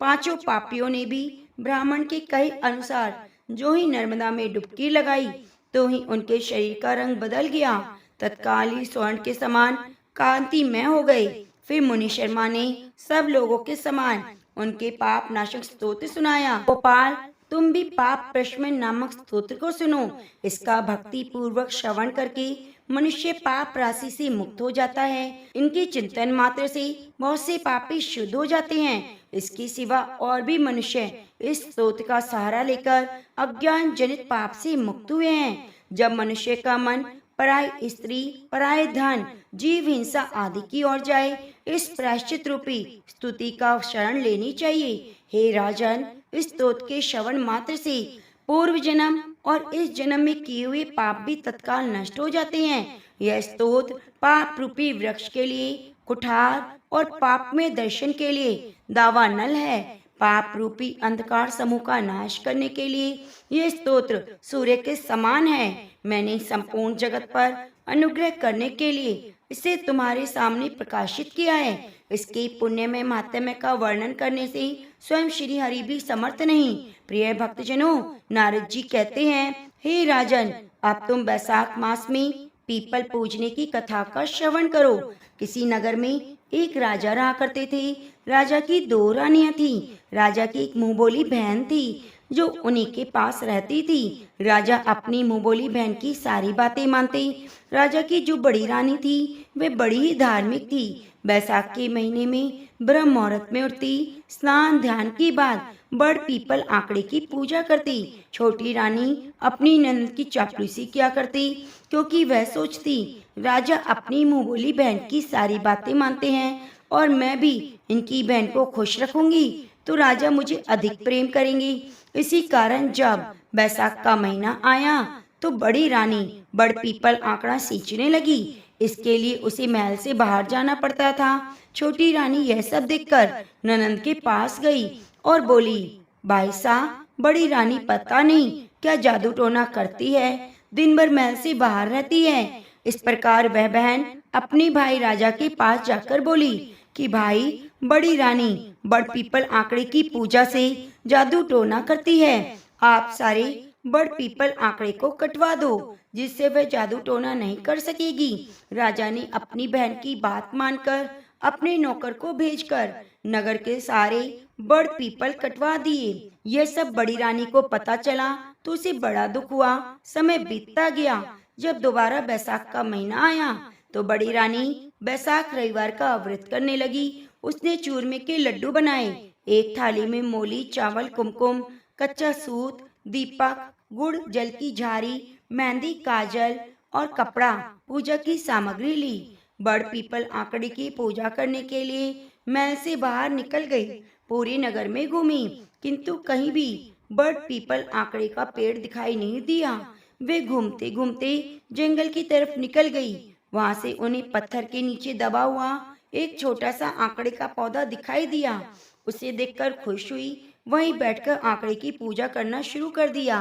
पांचों पापियों ने भी ब्राह्मण के कहे अनुसार जो ही नर्मदा में डुबकी लगाई तो ही उनके शरीर का रंग बदल गया, तत्काल ही स्वर्ण के समान कांतिमय हो गए। फिर मुनि शर्मा ने सब लोगों के समान उनके पाप नाशक स्तोत्र सुनाया। गोपाल, तुम भी पाप प्रशमन नामक स्तोत्र को सुनो। इसका भक्ति पूर्वक श्रवण करके मनुष्य पाप राशि से मुक्त हो जाता है। इनके चिंतन मात्र से बहुत से पापी शुद्ध हो जाते हैं। इसके सिवा और भी मनुष्य इस स्तोत्र का सहारा लेकर अज्ञान जनित पाप से मुक्त हुए हैं। जब मनुष्य का मन पराय स्त्री, पराय धन, जीव हिंसा आदि की ओर जाए, इस प्रायश्चित रूपी स्तुति का शरण लेनी चाहिए। हे राजन, इस स्तोत्र के श्रवण मात्र से पूर्व जन्म और इस जन्म में किए हुए पाप भी तत्काल नष्ट हो जाते हैं। यह स्तोत्र पाप रूपी वृक्ष के लिए कुठार और पाप में दर्शन के लिए दावानल है। पाप रूपी अंधकार समूह का नाश करने के लिए यह स्तोत्र सूर्य के समान है। मैंने संपूर्ण जगत पर अनुग्रह करने के लिए इसे तुम्हारे सामने प्रकाशित किया है। इसके पुण्य में महात्म्य का वर्णन करने से स्वयं श्री हरि भी समर्थ नहीं। प्रिय भक्तजनों, नारद जी कहते हैं, हे राजन, अब तुम बैसाख मास में पीपल पूजने की कथा का श्रवण करो। किसी नगर में एक राजा रहा करते थे। राजा की 2 रानियां थीं। राजा की एक मुंहबोली बहन थी जो उन्हीं के पास रहती थी। राजा अपनी मुंहबोली बहन की सारी बातें मानते। राजा की जो बड़ी रानी थी वे बड़ी ही धार्मिक थी। बैसाख के महीने में ब्रह्म मुहूर्त में उठती, स्नान ध्यान के बाद बड़ पीपल आंकड़े की पूजा करती। छोटी रानी अपनी ननद की चापलूसी किया करती, क्योंकि वह सोचती राजा अपनी मुंहबोली बहन की सारी बातें मानते हैं और मैं भी इनकी बहन को खुश रखूंगी तो राजा मुझे अधिक प्रेम करेंगे। इसी कारण जब बैसाख का महीना आया तो बड़ी रानी बड़ पीपल आंकड़ा सींचने लगी। इसके लिए उसे महल से बाहर जाना पड़ता था। छोटी रानी यह सब देखकर ननंद के पास गई और बोली, भाई साहब, बड़ी रानी पता नहीं क्या जादू टोना करती है, दिन भर महल से बाहर रहती है। इस प्रकार वह बहन अपने भाई राजा के पास जाकर बोली कि भाई, बड़ी रानी बड़ पीपल आंकड़े की पूजा से जादू टोना करती है। आप सारे बड़ पीपल आंकड़े को कटवा दो, जिससे वह जादू टोना नहीं कर सकेगी। राजा ने अपनी बहन की बात मानकर अपने नौकर को भेजकर नगर के सारे बड़ पीपल कटवा दिए। यह सब बड़ी रानी को पता चला तो उसे बड़ा दुख हुआ। समय बीतता गया। जब दोबारा बैसाख का महीना आया तो बड़ी रानी बैसाख रविवार का व्रत करने लगी। उसने चूरमे के लड्डू बनाए। एक थाली में मोली, चावल, कुमकुम, कच्चा सूत, दीपक, गुड़, जल की झारी, मेहंदी, काजल और कपड़ा, पूजा की सामग्री ली। बड़ पीपल आंकड़े की पूजा करने के लिए महल से बाहर निकल गई। पूरे नगर में घूमी किंतु कहीं भी बड़ पीपल आंकड़े का पेड़ दिखाई नहीं दिया। वे घूमते घूमते जंगल की तरफ निकल गई। वहां से उन्हें पत्थर के नीचे दबा हुआ एक छोटा सा आंकड़े का पौधा दिखाई दिया। उसे देखकर खुश हुई। वहीं बैठकर आंकड़े की पूजा करना शुरू कर दिया।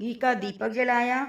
घी का दीपक जलाया,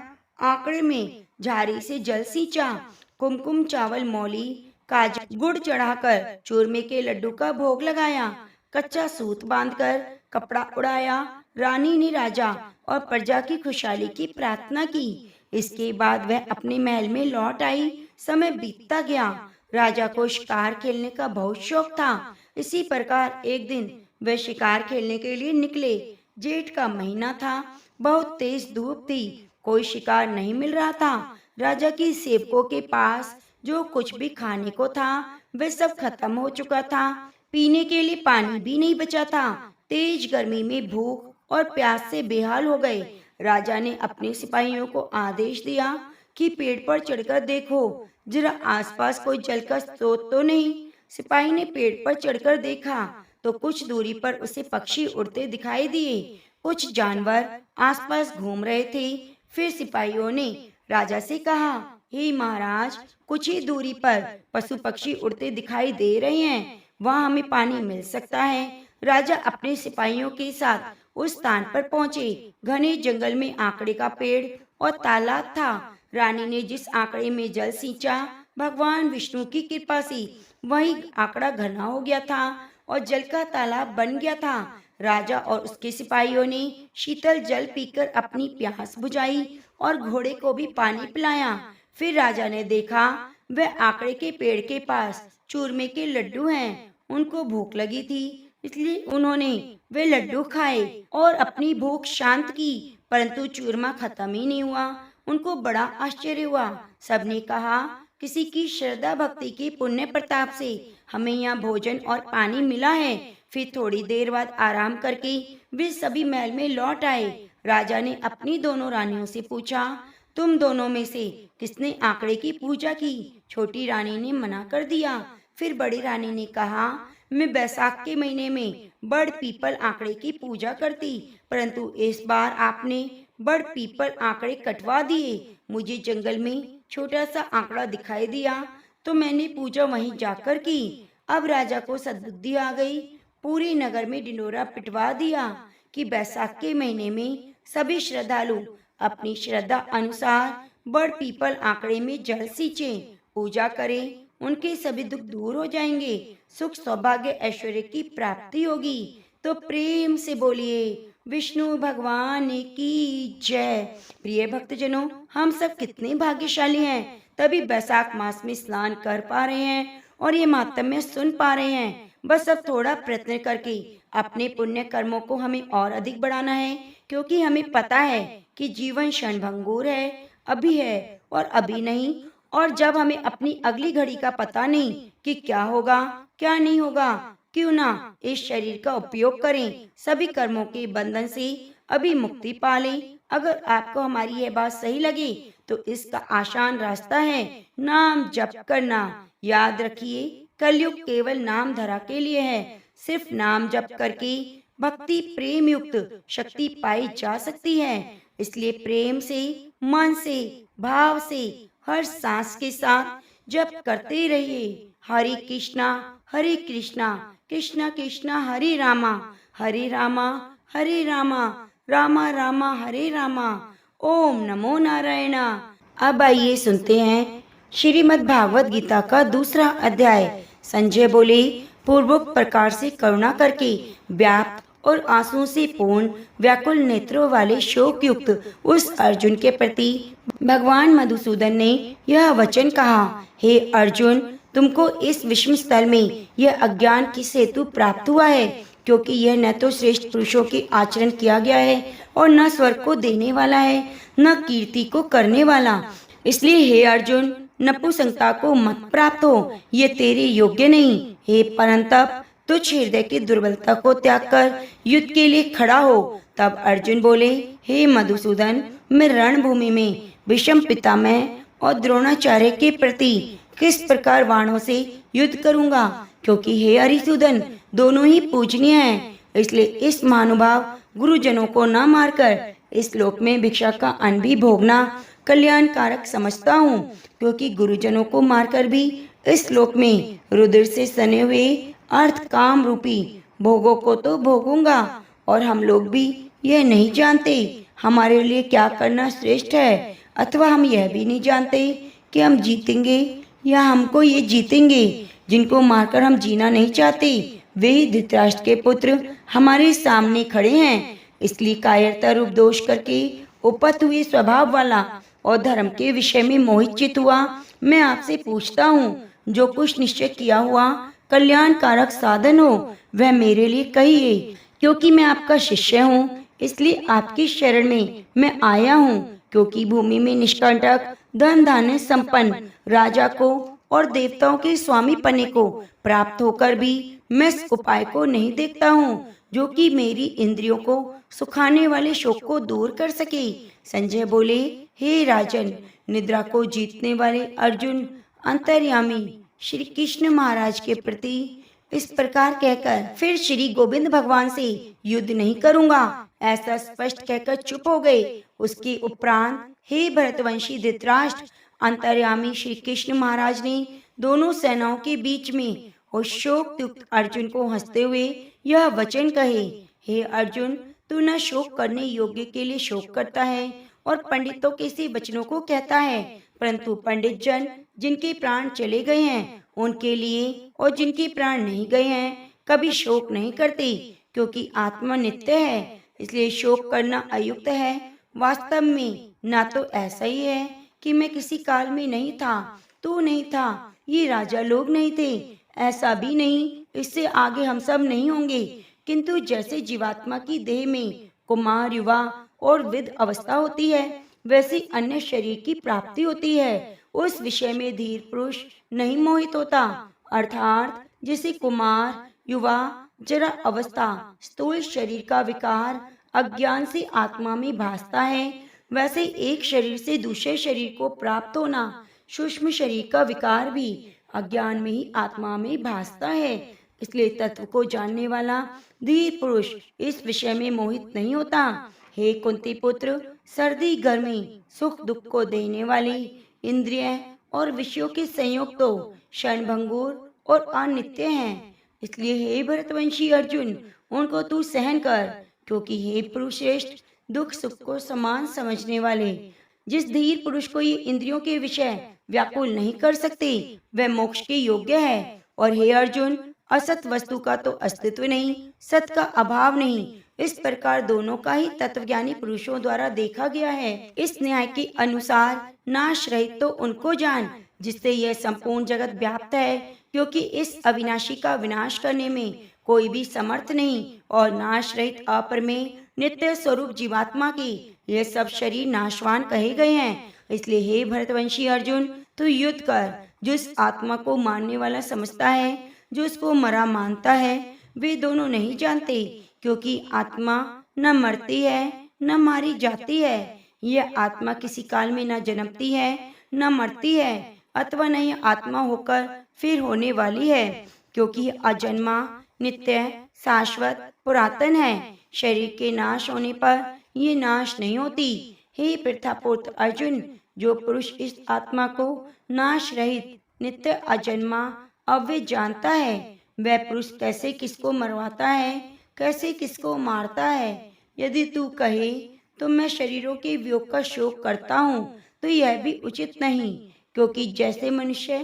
आंकड़े में झाड़ी से जल सींचा, कुमकुम, चावल, मौली, काजल, गुड़ चढ़ाकर चूरमे के लड्डू का भोग लगाया, कच्चा सूत बांधकर कपड़ा उड़ाया। रानी ने राजा और प्रजा की खुशहाली की प्रार्थना की। इसके बाद वह अपने महल में लौट आई। समय बीतता गया। राजा को शिकार खेलने का बहुत शौक था। इसी प्रकार एक दिन वे शिकार खेलने के लिए निकले। जेठ का महीना था। बहुत तेज धूप थी। कोई शिकार नहीं मिल रहा था। राजा की सेवकों के पास जो कुछ भी खाने को था वह सब खत्म हो चुका था। पीने के लिए पानी भी नहीं बचा था। तेज गर्मी में भूख और प्यास से बेहाल हो गए। राजा ने अपने सिपाहियों को आदेश दिया कि पेड़ पर चढ़कर देखो, जरा आसपास कोई जल का स्रोत तो नहीं। सिपाही ने पेड़ पर चढ़कर देखा तो कुछ दूरी पर उसे पक्षी उड़ते दिखाई दिए। कुछ जानवर आसपास घूम रहे थे। फिर सिपाहियों ने राजा से कहा, हे महाराज, कुछ ही दूरी पर पशु पक्षी उड़ते दिखाई दे रहे हैं, वहाँ हमें पानी मिल सकता है। राजा अपने सिपाहियों के साथ उस स्थान पर पहुँचे। घने जंगल में आंकड़े का पेड़ और तालाब था। रानी ने जिस आंकड़े में जल सींचा, भगवान विष्णु की कृपा से वही आंकड़ा घना हो गया था और जल का तालाब बन गया था। राजा और उसके सिपाहियों ने शीतल जल पीकर अपनी प्यास बुझाई और घोड़े को भी पानी पिलाया। फिर राजा ने देखा वह आंकड़े के पेड़ के पास चूरमे के लड्डू हैं। उनको भूख लगी थी, इसलिए उन्होंने वे लड्डू खाए और अपनी भूख शांत की, परंतु चूरमा खत्म ही नहीं हुआ। उनको बड़ा आश्चर्य हुआ। सबने कहा, किसी की श्रद्धा भक्ति की पुण्य प्रताप से हमें यहाँ भोजन और पानी मिला है। फिर थोड़ी देर बाद आराम करके वे सभी महल में लौट आए। राजा ने अपनी दोनों रानियों से पूछा, तुम दोनों में से किसने आंकड़े की पूजा की? छोटी रानी ने मना कर दिया। फिर बड़ी रानी ने कहा, मैं बैसाख के महीने में बड़ पीपल आंकड़े की पूजा करती, परंतु इस बार आपने बड़ पीपल आंकड़े कटवा दिए। मुझे जंगल में छोटा सा आंकड़ा दिखाई दिया तो मैंने पूजा वहीं जाकर की। अब राजा को सद्बुद्धि आ गई। पूरे नगर में ढिंढोरा पिटवा दिया कि बैसाख के महीने में सभी श्रद्धालु अपनी श्रद्धा अनुसार बड़ पीपल आंकड़े में जल सींचे, पूजा करें, उनके सभी दुख दूर हो जाएंगे, सुख सौभाग्य ऐश्वर्य की प्राप्ति होगी। तो प्रेम से बोलिए विष्णु भगवान की जय। प्रिय भक्तजनों, हम सब कितने भाग्यशाली हैं, तभी बैसाख मास में स्नान कर पा रहे हैं और ये माहात्म्य सुन पा रहे हैं। बस अब थोड़ा प्रयत्न करके अपने पुण्य कर्मों को हमें और अधिक बढ़ाना है, क्योंकि हमें पता है कि जीवन क्षणभंगुर है, अभी है और अभी नहीं। और जब हमें अपनी अगली घड़ी का पता नहीं कि क्या होगा क्या नहीं होगा, क्यों ना इस शरीर का उपयोग करें, सभी कर्मों के बंधन से अभी मुक्ति पा लें। अगर आपको हमारी यह बात सही लगे तो इसका आसान रास्ता है नाम जप करना। याद रखिए, कलयुग केवल नाम धरा के लिए है। सिर्फ नाम जप करके भक्ति प्रेम युक्त शक्ति पाई जा सकती है। इसलिए प्रेम से, मन से, भाव से हर सांस के साथ जप करते रहिए। हरे कृष्णा कृष्णा कृष्णा हरे रामा हरे रामा रामा रामा हरे रामा। ओम नमो नारायण। अब आइए सुनते हैं श्रीमद् भागवत गीता का दूसरा अध्याय। संजय बोले, पूर्वोक्त प्रकार से करुणा करके व्याप्त और आंसुओं से पूर्ण व्याकुल नेत्रों वाले शोक युक्त उस अर्जुन के प्रति भगवान मधुसूदन ने यह वचन कहा, हे अर्जुन, तुमको इस विषम स्थल में यह अज्ञान किस हेतु प्राप्त हुआ है? क्योंकि यह न तो श्रेष्ठ पुरुषों के आचरण किया गया है और न स्वर्ग को देने वाला है, न कीर्ति को करने वाला। इसलिए हे अर्जुन, नपुंसकता को मत प्राप्त हो, ये तेरे योग्य नहीं। हे परंतप, तुच्छ हृदय की दुर्बलता को त्याग कर युद्ध के लिए खड़ा हो। तब अर्जुन बोले, हे मधुसूदन, मैं रणभूमि में भीष्म पितामह और द्रोणाचार्य के प्रति किस प्रकार बाणों से युद्ध करूंगा, क्योंकि हे हरिसूदन, दोनों ही पूजनीय हैं। इसलिए इस महानुभाव गुरुजनों को न मारकर इस लोक में भिक्षा का अन्न भी भोगना कल्याणकारक समझता हूँ, क्योंकि गुरुजनों को मारकर भी इस लोक में रुधिर से सने हुए अर्थ काम रूपी भोगों को तो भोगूंगा। और हम लोग भी यह नहीं जानते हमारे लिए क्या करना श्रेष्ठ है, अथवा हम यह भी नहीं जानते कि हम जीतेंगे या हमको ये जीतेंगे। जिनको मारकर हम जीना नहीं चाहते, वे ही धृतराष्ट्र के पुत्र हमारे सामने खड़े हैं। इसलिए कायरता रूप दोष करके उपत हुए स्वभाव वाला और धर्म के विषय में मोहित चित हुआ मैं आपसे पूछता हूँ, जो कुछ निश्चय किया हुआ कल्याणकारक साधन हो वह मेरे लिए कहिए। क्योंकि मैं आपका शिष्य हूँ, इसलिए आपकी शरण में मैं आया हूँ। क्योंकि भूमि में निष्कंटक धन धान्य संपन्न राजा को और देवताओं के स्वामी पने को प्राप्त होकर भी मैं इस उपाय को नहीं देखता हूँ जो कि मेरी इंद्रियों को सुखाने वाले शोक को दूर कर सके। संजय बोले, हे राजन, निद्रा को जीतने वाले अर्जुन अंतर्यामी श्री कृष्ण महाराज के प्रति इस प्रकार कहकर फिर श्री गोविंद भगवान से युद्ध नहीं करूंगा ऐसा स्पष्ट कहकर चुप हो गए। उसके उपरांत हे भरतवंशी धृतराष्ट्र, अंतर्यामी श्री कृष्ण महाराज ने दोनों सेनाओं के बीच में और शोक युक्त अर्जुन को हंसते हुए यह वचन कहे, हे अर्जुन, तू न शोक करने योग्य के लिए शोक करता है और पंडितों के से वचनों को कहता है, परंतु पंडित जन जिनके प्राण चले गए हैं उनके लिए और जिनके प्राण नहीं गए हैं कभी शोक नहीं करते, क्योंकि आत्मा नित्य है, इसलिए शोक करना अयुक्त है। वास्तव में ना तो ऐसा ही है कि मैं किसी काल में नहीं था, तू नहीं था, ये राजा लोग नहीं थे, ऐसा भी नहीं इससे आगे हम सब नहीं होंगे। किंतु जैसे जीवात्मा की देह में कुमार, युवा और वृद्ध अवस्था होती है, वैसे अन्य शरीर की प्राप्ति होती है। उस विषय में धीर पुरुष नहीं मोहित होता। अर्थात जैसे कुमार, युवा, जरा अवस्था, स्थूल शरीर का विकार अज्ञान से आत्मा में भासता है, वैसे एक शरीर से दूसरे शरीर को प्राप्त होना सूक्ष्म शरीर का विकार भी अज्ञान में ही आत्मा में भासता है। इसलिए तत्व को जानने वाला धीर पुरुष इस विषय में मोहित नहीं होता। हे कुंती पुत्र, सर्दी गर्मी सुख दुख को देने वाली इंद्रिय और विषयों के संयोग तो क्षणभंगुर और अनित्य हैं। इसलिए हे भरतवंशी अर्जुन, उनको तू सहन कर, क्योंकि हे पुरुष श्रेष्ठ, दुख सुख को समान समझने वाले जिस धीर पुरुष को ये इंद्रियों के विषय व्याकुल नहीं कर सकते वह मोक्ष के योग्य है। और हे अर्जुन, असत वस्तु का तो अस्तित्व नहीं, सत का अभाव नहीं, इस प्रकार दोनों का ही तत्वज्ञानी पुरुषों द्वारा देखा गया है। इस न्याय के अनुसार नाश रहित तो उनको जान जिससे यह संपूर्ण जगत व्याप्त है, क्योंकि इस अविनाशी का विनाश करने में कोई भी समर्थ नहीं। और नाश रहित अपरमेय नित्य स्वरूप जीवात्मा की यह सब शरीर नाशवान कहे गए हैं। इसलिए हे भरतवंशी अर्जुन, तू युद्ध कर। जो इस आत्मा को मारने वाला समझता है, जो इसको मरा मानता है, वे दोनों नहीं जानते, क्योंकि आत्मा न मरती है न मारी जाती है। यह आत्मा किसी काल में न जन्मती है न मरती है, अथवा न यह आत्मा होकर फिर होने वाली है, क्योंकि यह अजन्मा, नित्य, शाश्वत, पुरातन है। शरीर के नाश होने पर ये नाश नहीं होती। हे पृथापुत्र अर्जुन, जो पुरुष इस आत्मा को नाश रहित, नित्य, अजन्मा, अव्यय जानता है, वह पुरुष कैसे किसको मरवाता है, कैसे किसको मारता है। यदि तू कहे तो मैं शरीरों के वियोग का शोक करता हूँ, तो यह भी उचित नहीं, क्योंकि जैसे मनुष्य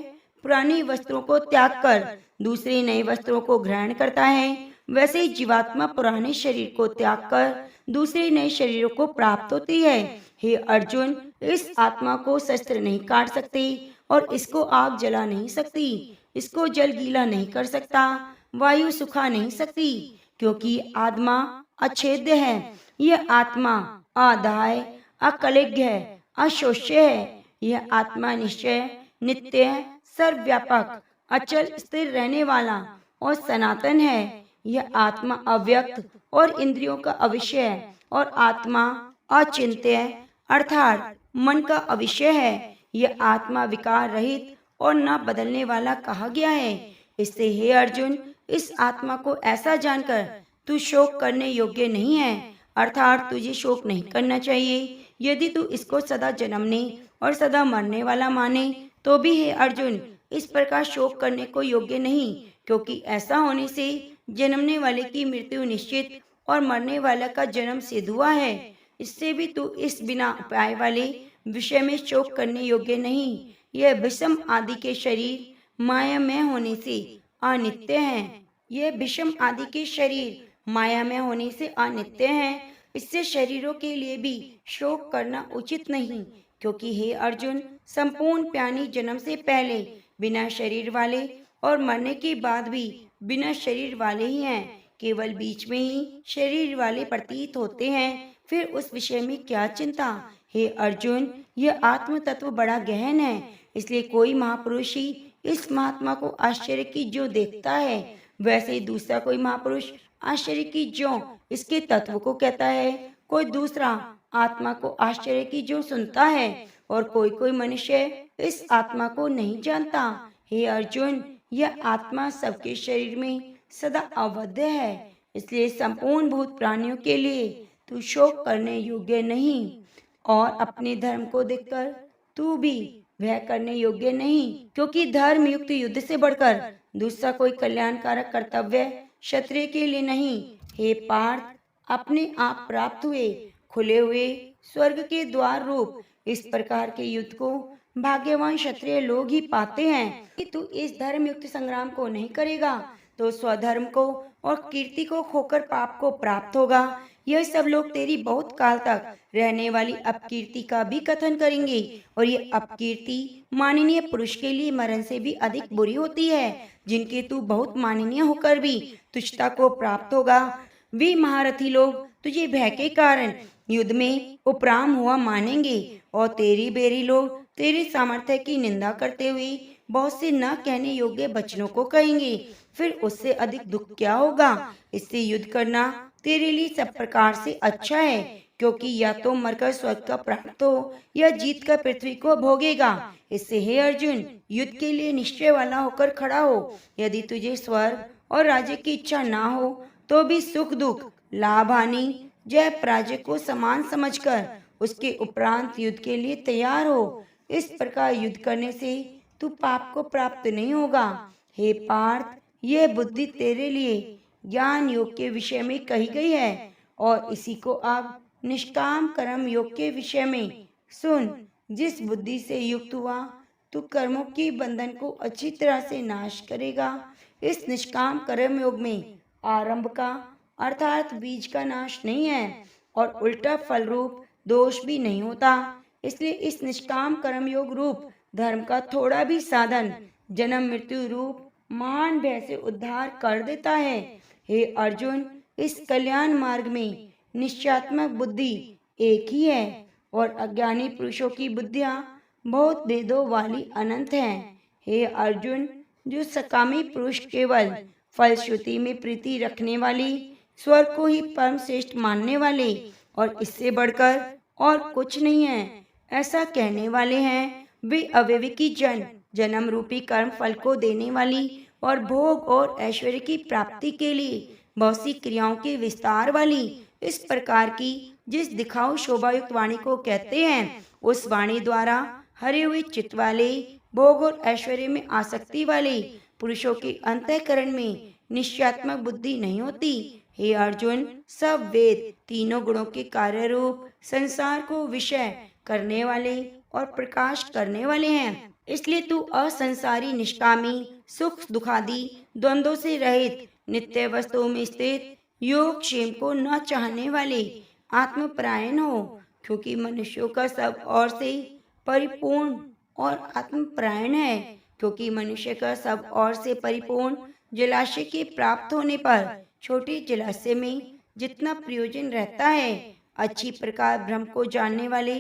पुरानी वस्त्रों को त्याग कर दूसरे नए वस्त्रों को ग्रहण करता है, वैसे ही जीवात्मा पुराने शरीर को त्याग कर दूसरे नए शरीरों को प्राप्त होती है। हे अर्जुन, इस आत्मा को शस्त्र नहीं काट सकते और इसको आग जला नहीं सकती, इसको जल गीला नहीं कर सकता, वायु सुखा नहीं सकती, क्योंकि आत्मा अछेद्य है। यह आत्मा अदाह्य, अकलिंग है, अशोष्य है। यह आत्मा निश्चय नित्य, सर्वव्यापक, अचल, स्थिर रहने वाला और सनातन है। यह आत्मा अव्यक्त और इंद्रियों का अविषय है और आत्मा अचिंत्य अर्थात मन का अविषय है। यह आत्मा विकार रहित और न बदलने वाला कहा गया है। इससे हे अर्जुन, इस आत्मा को ऐसा जानकर तू शोक करने योग्य नहीं है, अर्थात तुझे शोक नहीं करना चाहिए। यदि तू इसको सदा जन्मने और सदा मरने वाला माने तो भी हे अर्जुन, इस प्रकार शोक करने को योग्य नहीं, क्योंकि ऐसा होने से जन्मने वाले की मृत्यु निश्चित और मरने वाला का जन्म सिद्ध हुआ है। इससे भी तू इस बिना उपाय वाले विषय में शोक करने योग्य नहीं। यह विषम आदि के शरीर मायामय होने से अनित्य हैं। यह विषम आदि के शरीर मायामय होने से अनित्य हैं। इससे शरीरों के लिए भी शोक करना उचित नहीं, क्योंकि हे अर्जुन, संपूर्ण प्राणी जन्म से पहले बिना शरीर वाले और मरने के बाद भी बिना शरीर वाले ही हैं। केवल बीच में ही शरीर वाले प्रतीत होते हैं। फिर उस विषय में क्या चिंता। हे अर्जुन, यह आत्म तत्व बड़ा गहन है, इसलिए कोई महापुरुष ही इस महात्मा को आश्चर्य की ज्यों देखता है, वैसे ही दूसरा कोई महापुरुष आश्चर्य की ज्यों इसके तत्व को कहता है। कोई दूसरा आत्मा को आश्चर्य की ज्यों सुनता है और कोई कोई मनुष्य इस आत्मा को नहीं जानता। हे अर्जुन, यह आत्मा सबके शरीर में सदा अवध्य है, इसलिए संपूर्ण भूत प्राणियों के लिए तू शोक करने योग्य नहीं और अपने धर्म को देखकर तू भी वह करने योग्य नहीं, क्योंकि धर्म युक्त युद्ध से बढ़कर दूसरा कोई कल्याणकारक कर्तव्य क्षत्रिय के लिए नहीं। हे पार्थ, अपने आप प्राप्त हुए खुले हुए स्वर्ग के द्वार रूप इस प्रकार के युद्ध को भाग्यवान क्षत्रिय लोग ही पाते हैं। कि तू इस धर्म युक्त संग्राम को नहीं करेगा तो स्वधर्म को और कीर्ति को खोकर पाप को प्राप्त होगा। यह सब लोग तेरी बहुत काल तक रहने वाली अपकीर्ति का भी कथन करेंगे और ये अपकीर्ति माननीय पुरुष के लिए मरण से भी अधिक बुरी होती है, जिनके तू बहुत माननीय होकर भी तुच्छता को प्राप्त होगा। वे महारथी लोग तुझे भय के कारण युद्ध में उपराम हुआ मानेंगे और तेरी बेरी लोग तेरे सामर्थ्य की निंदा करते हुए बहुत से न कहने योग्य वचनों को कहेंगे। फिर उससे अधिक दुख क्या होगा। इससे युद्ध करना तेरे लिए सब प्रकार से अच्छा है, क्योंकि या तो मरकर स्वर्ग का प्राप्त हो या जीत कर पृथ्वी को भोगेगा। इससे हे अर्जुन, युद्ध के लिए निश्चय वाला होकर खड़ा हो। यदि तुझे स्वर्ग और राज्य की इच्छा ना हो तो भी सुख दुख, लाभ हानि, जय पराजय को समान समझकर उसके उपरांत युद्ध के लिए तैयार हो। इस प्रकार युद्ध करने से तू पाप को प्राप्त नहीं होगा। हे पार्थ, यह बुद्धि तेरे लिए ज्ञान योग के विषय में कही गई है और इसी को अब निष्काम कर्म योग के विषय में सुन। जिस बुद्धि से युक्त हुआ तू कर्मों के बंधन को अच्छी तरह से नाश करेगा। इस निष्काम कर्म योग में आरंभ का अर्थात बीज का नाश नहीं है और उल्टा फल रूप दोष भी नहीं होता। इसलिए इस निष्काम कर्म योग रूप धर्म का थोड़ा भी साधन जन्म मृत्यु रूप महान भय से उद्धार कर देता है। हे अर्जुन, इस कल्याण मार्ग में निश्चयात्मक बुद्धि एक ही है और अज्ञानी पुरुषों की बुद्धियां बहुत भेदों वाली अनंत हैं। हे अर्जुन, जो सकामी पुरुष केवल फलश्रुति में प्रीति रखने वाली, स्वर्ग को ही परम श्रेष्ठ मानने वाले और इससे बढ़कर और कुछ नहीं है ऐसा कहने वाले हैं, वे अविवेकी जन जन्म रूपी कर्म फल को देने वाली और भोग और ऐश्वर्य की प्राप्ति के लिए बहुत सी क्रियाओं के विस्तार वाली इस प्रकार की जिस दिखाऊ शोभायुक्त वाणी को कहते हैं, उस वाणी द्वारा हरे हुए चित्त वाले, भोग और ऐश्वर्य में आसक्ति वाले पुरुषों के अंतःकरण में निश्चयात्मक बुद्धि नहीं होती। हे अर्जुन, सब वेद तीनों गुणों के कार्य रूप संसार को विषय करने वाले और प्रकाश करने वाले हैं। इसलिए तू असंसारी, निष्कामी, सुख दुखादि द्वंद्वों से रहित, नित्य वस्तुओं में स्थित, योग क्षेम को न चाहने वाले आत्मपरायण हो, क्योंकि मनुष्यों का सब ओर से परिपूर्ण और आत्मपरायण है। क्योंकि मनुष्य का सब ओर से परिपूर्ण जलाशय के प्राप्त होने पर छोटे जलाशय में जितना प्रयोजन रहता है, अच्छी प्रकार ब्रह्म को जानने वाले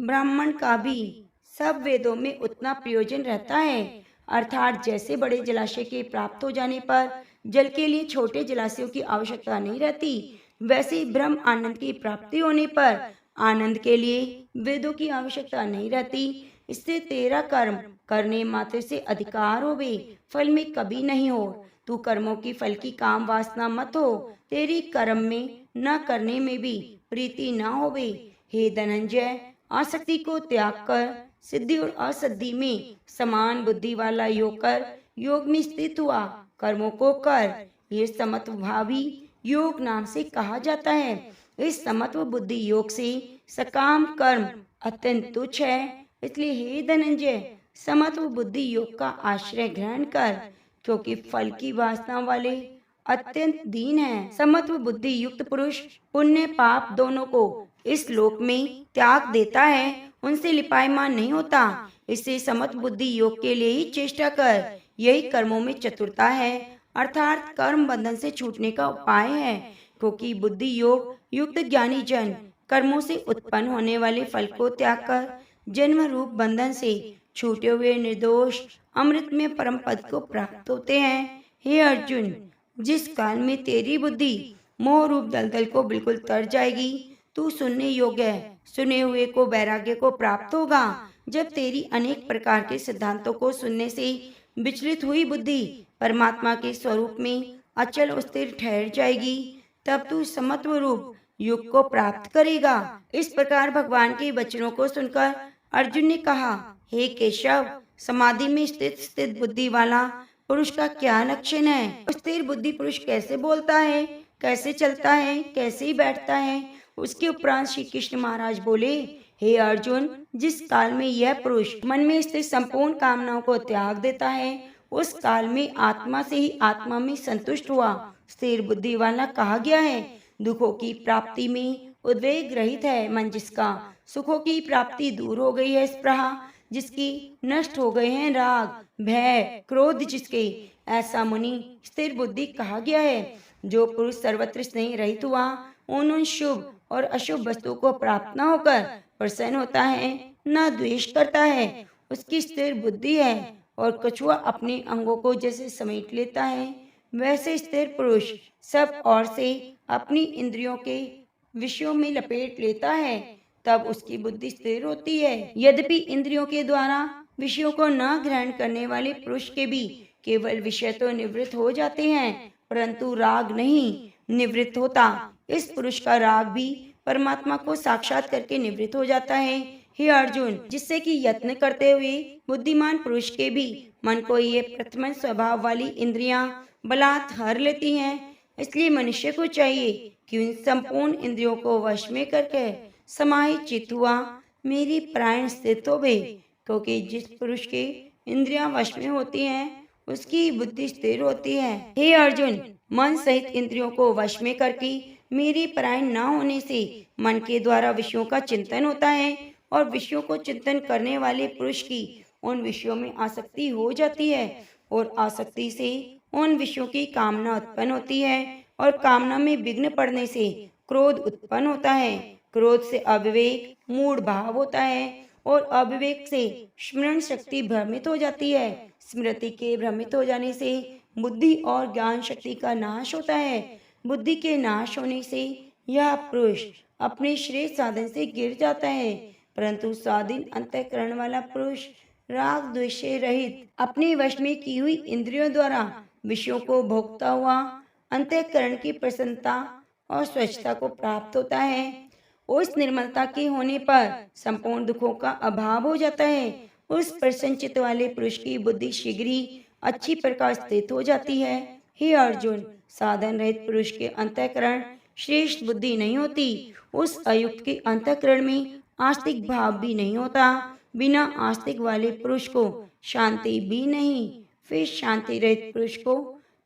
ब्राह्मण का भी सब वेदों में उतना प्रयोजन रहता है। अर्थात जैसे बड़े जलाशय के प्राप्त हो जाने पर जल के लिए छोटे जलाशयों की आवश्यकता नहीं रहती, वैसे ही ब्रह्म आनंद की प्राप्ति होने पर आनंद के लिए वेदों की आवश्यकता नहीं रहती। इससे तेरा कर्म करने मात्र से अधिकार होवे, फल में कभी नहीं हो। तू कर्मों की फल की काम वासना मत हो, तेरी कर्म में न करने में भी प्रीति न होवे। हे धनंजय, आसक्ति को त्याग कर सिद्धि और असिद्धि में समान बुद्धि वाला योग कर योग में स्थित हुआ कर्मों को कर। ये समत्व भावी योग नाम से कहा जाता है। इस समत्व बुद्धि योग से सकाम कर्म अत्यंत तुच्छ है। इसलिए हे धनंजय, समत्व बुद्धि योग का आश्रय ग्रहण कर, क्योंकि फल की वासना वाले अत्यंत दीन है। समत्व बुद्धि युक्त पुरुष पुण्य पाप दोनों को इस लोक में त्याग देता है, उनसे लिपायमान नहीं होता। इससे समत्व बुद्धि योग के लिए ही चेष्टा कर। यही कर्मों में चतुरता है, अर्थात कर्म बंधन से छूटने का उपाय है। क्योंकि बुद्धि योग युक्त ज्ञानी जन कर्मों से उत्पन्न होने वाले फल को त्याग कर जन्म रूप बंधन से छूटे हुए निर्दोष अमृत में परम पद को प्राप्त होते हैं। हे अर्जुन, जिस काल में तेरी बुद्धि मोह रूप दलदल को बिल्कुल तर जाएगी, तू सुनने योग्य है, सुने हुए को वैराग्य को प्राप्त होगा। जब तेरी अनेक प्रकार के सिद्धांतों को सुनने से विचलित हुई बुद्धि परमात्मा के स्वरूप में अचल और स्थिर ठहर जाएगी, तब तू समत्व रूप युग को प्राप्त करेगा। इस प्रकार भगवान के वचनों को सुनकर अर्जुन ने कहा, हे केशव, समाधि में स्थित बुद्धि वाला पुरुष का क्या लक्षण है? स्थिर बुद्धि पुरुष कैसे बोलता है, कैसे चलता है, कैसे ही बैठता है? उसके उपरांत श्री कृष्ण महाराज बोले, हे अर्जुन, जिस काल में यह पुरुष मन में स्थित संपूर्ण कामनाओं को त्याग देता है, उस काल में आत्मा से ही आत्मा में संतुष्ट हुआ स्थिर बुद्धि वाला कहा गया है। दुखों की प्राप्ति में उद्वेग रहित है मन जिसका, सुखों की प्राप्ति दूर हो गई है स्पृहा जिसकी, नष्ट हो गए हैं राग भय क्रोध जिसके, ऐसा मुनि स्थिर बुद्धि कहा गया है। जो पुरुष सर्वत्र स्नेह रहित हुआ, उन शुभ और अशुभ वस्तु को प्राप्त न होकर प्रसन्न होता है, न द्वेष करता है, उसकी स्थिर बुद्धि है। और कछुआ अपने अंगों को जैसे समेट लेता है, वैसे स्थिर पुरुष सब ओर से अपनी इंद्रियों के विषयों में लपेट लेता है, तब उसकी बुद्धि स्थिर होती है। यद्यपि इंद्रियों के द्वारा विषयों को न ग्रहण करने वाले पुरुष के भी केवल विषय तो निवृत्त हो जाते हैं, परंतु राग नहीं निवृत्त होता। इस पुरुष का राग भी परमात्मा को साक्षात करके निवृत्त हो जाता है। हे अर्जुन, जिससे कि यत्न करते हुए बुद्धिमान पुरुष के भी मन को ये प्रथम स्वभाव वाली इंद्रियां बलात् हर लेती हैं। इसलिए मनुष्य को चाहिए कि उन संपूर्ण इंद्रियों को वश में करके समाहित चित्त हुआ मेरी प्राण स्थित होवे। क्योंकि जिस पुरुष के इंद्रियां वश में होती हैं, उसकी बुद्धि स्थिर होती है। हे अर्जुन, मन सहित इंद्रियों को वश में करके मेरी प्राण न होने से मन के द्वारा विषयों का चिंतन होता है, और विषयों को चिंतन करने वाले पुरुष की उन विषयों में आसक्ति हो जाती है, और आसक्ति से उन विषयों की कामना उत्पन्न होती है, और कामना में विघ्न पड़ने से क्रोध उत्पन्न होता है। क्रोध से अविवेक मूढ़ भाव होता है, और अविवेक से स्मरण शक्ति भ्रमित हो जाती है। स्मृति के भ्रमित हो जाने से बुद्धि और ज्ञान शक्ति का नाश होता है। बुद्धि के नाश होने से यह पुरुष अपने श्रेष्ठ साधन से गिर जाता है, परंतु स्वाधीन अंतःकरण वाला पुरुष राग द्वेष से रहित अपने वश में की हुई इंद्रियों द्वारा विषयों को भोगता हुआ अंतःकरण की प्रसन्नता और स्वच्छता को प्राप्त होता है। उस निर्मलता के होने पर संपूर्ण दुखों का अभाव हो जाता है। उस प्रसन्नचित्त वाले पुरुष की बुद्धि शीघ्र ही अच्छी प्रकार स्थित हो जाती है। हे अर्जुन, साधन रहित पुरुष के अंतःकरण श्रेष्ठ बुद्धि नहीं होती। उस अयुक्त के अंतःकरण में आस्तिक भाव भी नहीं होता। बिना आस्तिक वाले पुरुष को शांति भी नहीं। फिर शांति रहित पुरुष को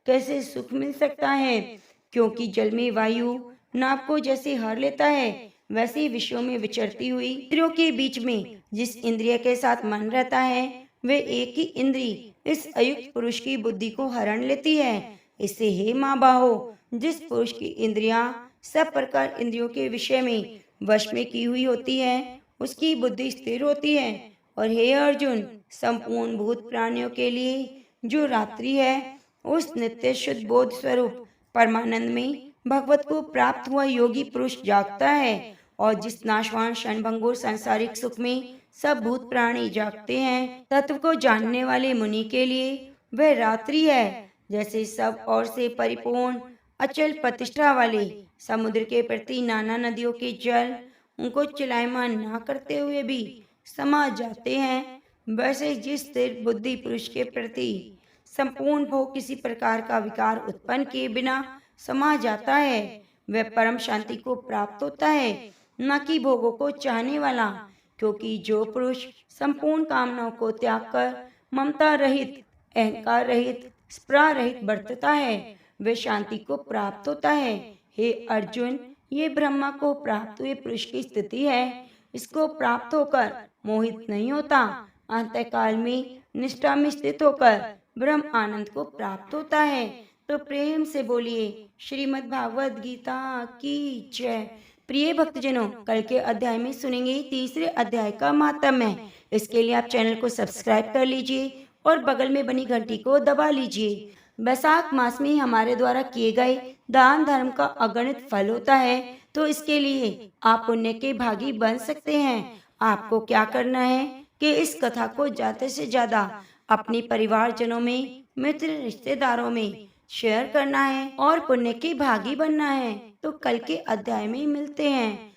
कैसे सुख मिल सकता है? क्योंकि जल में वायु नाव को जैसे हर लेता है, वैसे विषयों में विचरती हुई इंद्रियों के बीच में जिस इंद्रिय के साथ मन रहता है, वे एक ही इंद्री इस अयुक्त पुरुष की बुद्धि को हरण लेती है। इससे हे माँ बाहो, जिस पुरुष की इंद्रियां सब प्रकार इंद्रियों के विषय में वश में की हुई होती है, उसकी बुद्धि स्थिर होती है। और हे अर्जुन, संपूर्ण भूत प्राणियों के लिए जो रात्रि है, उस नित्य शुद्ध बोध स्वरूप परमानंद में भगवत को प्राप्त हुआ योगी पुरुष जागता है। और जिस नाशवान क्षणभंगुर सांसारिक सुख में सब भूत प्राणी जागते हैं, तत्व को जानने वाले मुनि के लिए वह रात्रि है। जैसे सब ओर से परिपूर्ण अचल प्रतिष्ठा वाले समुद्र के प्रति नाना नदियों के जल उनको चलायमान न करते हुए भी समा जाते हैं, वैसे जिस स्थिर बुद्धि पुरुष के प्रति संपूर्ण भोग किसी प्रकार का विकार उत्पन्न किए बिना समा जाता है, वह परम शांति को प्राप्त होता है, न कि भोगों को चाहने वाला। क्योंकि जो पुरुष संपूर्ण कामनाओं को त्याग कर ममता रहित, अहंकार रहित, स्पृहा रहित बरतता है, वह शांति को प्राप्त होता है। हे अर्जुन, ये ब्रह्मा को प्राप्त हुए पुरुष की स्थिति है। इसको प्राप्त होकर मोहित नहीं होता, अंतकाल में निष्ठा में स्थित होकर ब्रह्म आनंद को प्राप्त होता है। तो प्रेम से बोलिए श्रीमद् भागवत गीता की जय। प्रिय भक्तजनों, कल के अध्याय में सुनेंगे तीसरे अध्याय का महात्म्य। इसके लिए आप चैनल को सब्सक्राइब कर लीजिए और बगल में बनी घंटी को दबा लीजिए। वैशाख मास में हमारे द्वारा किए गए दान धर्म का अगणित फल होता है, तो इसके लिए आप पुण्य के भागी बन सकते हैं। आपको क्या करना है कि इस कथा को ज्यादा से ज्यादा अपने परिवारजनों में, मित्र रिश्तेदारों में शेयर करना है और पुण्य के भागी बनना है। तो कल के अध्याय में मिलते हैं।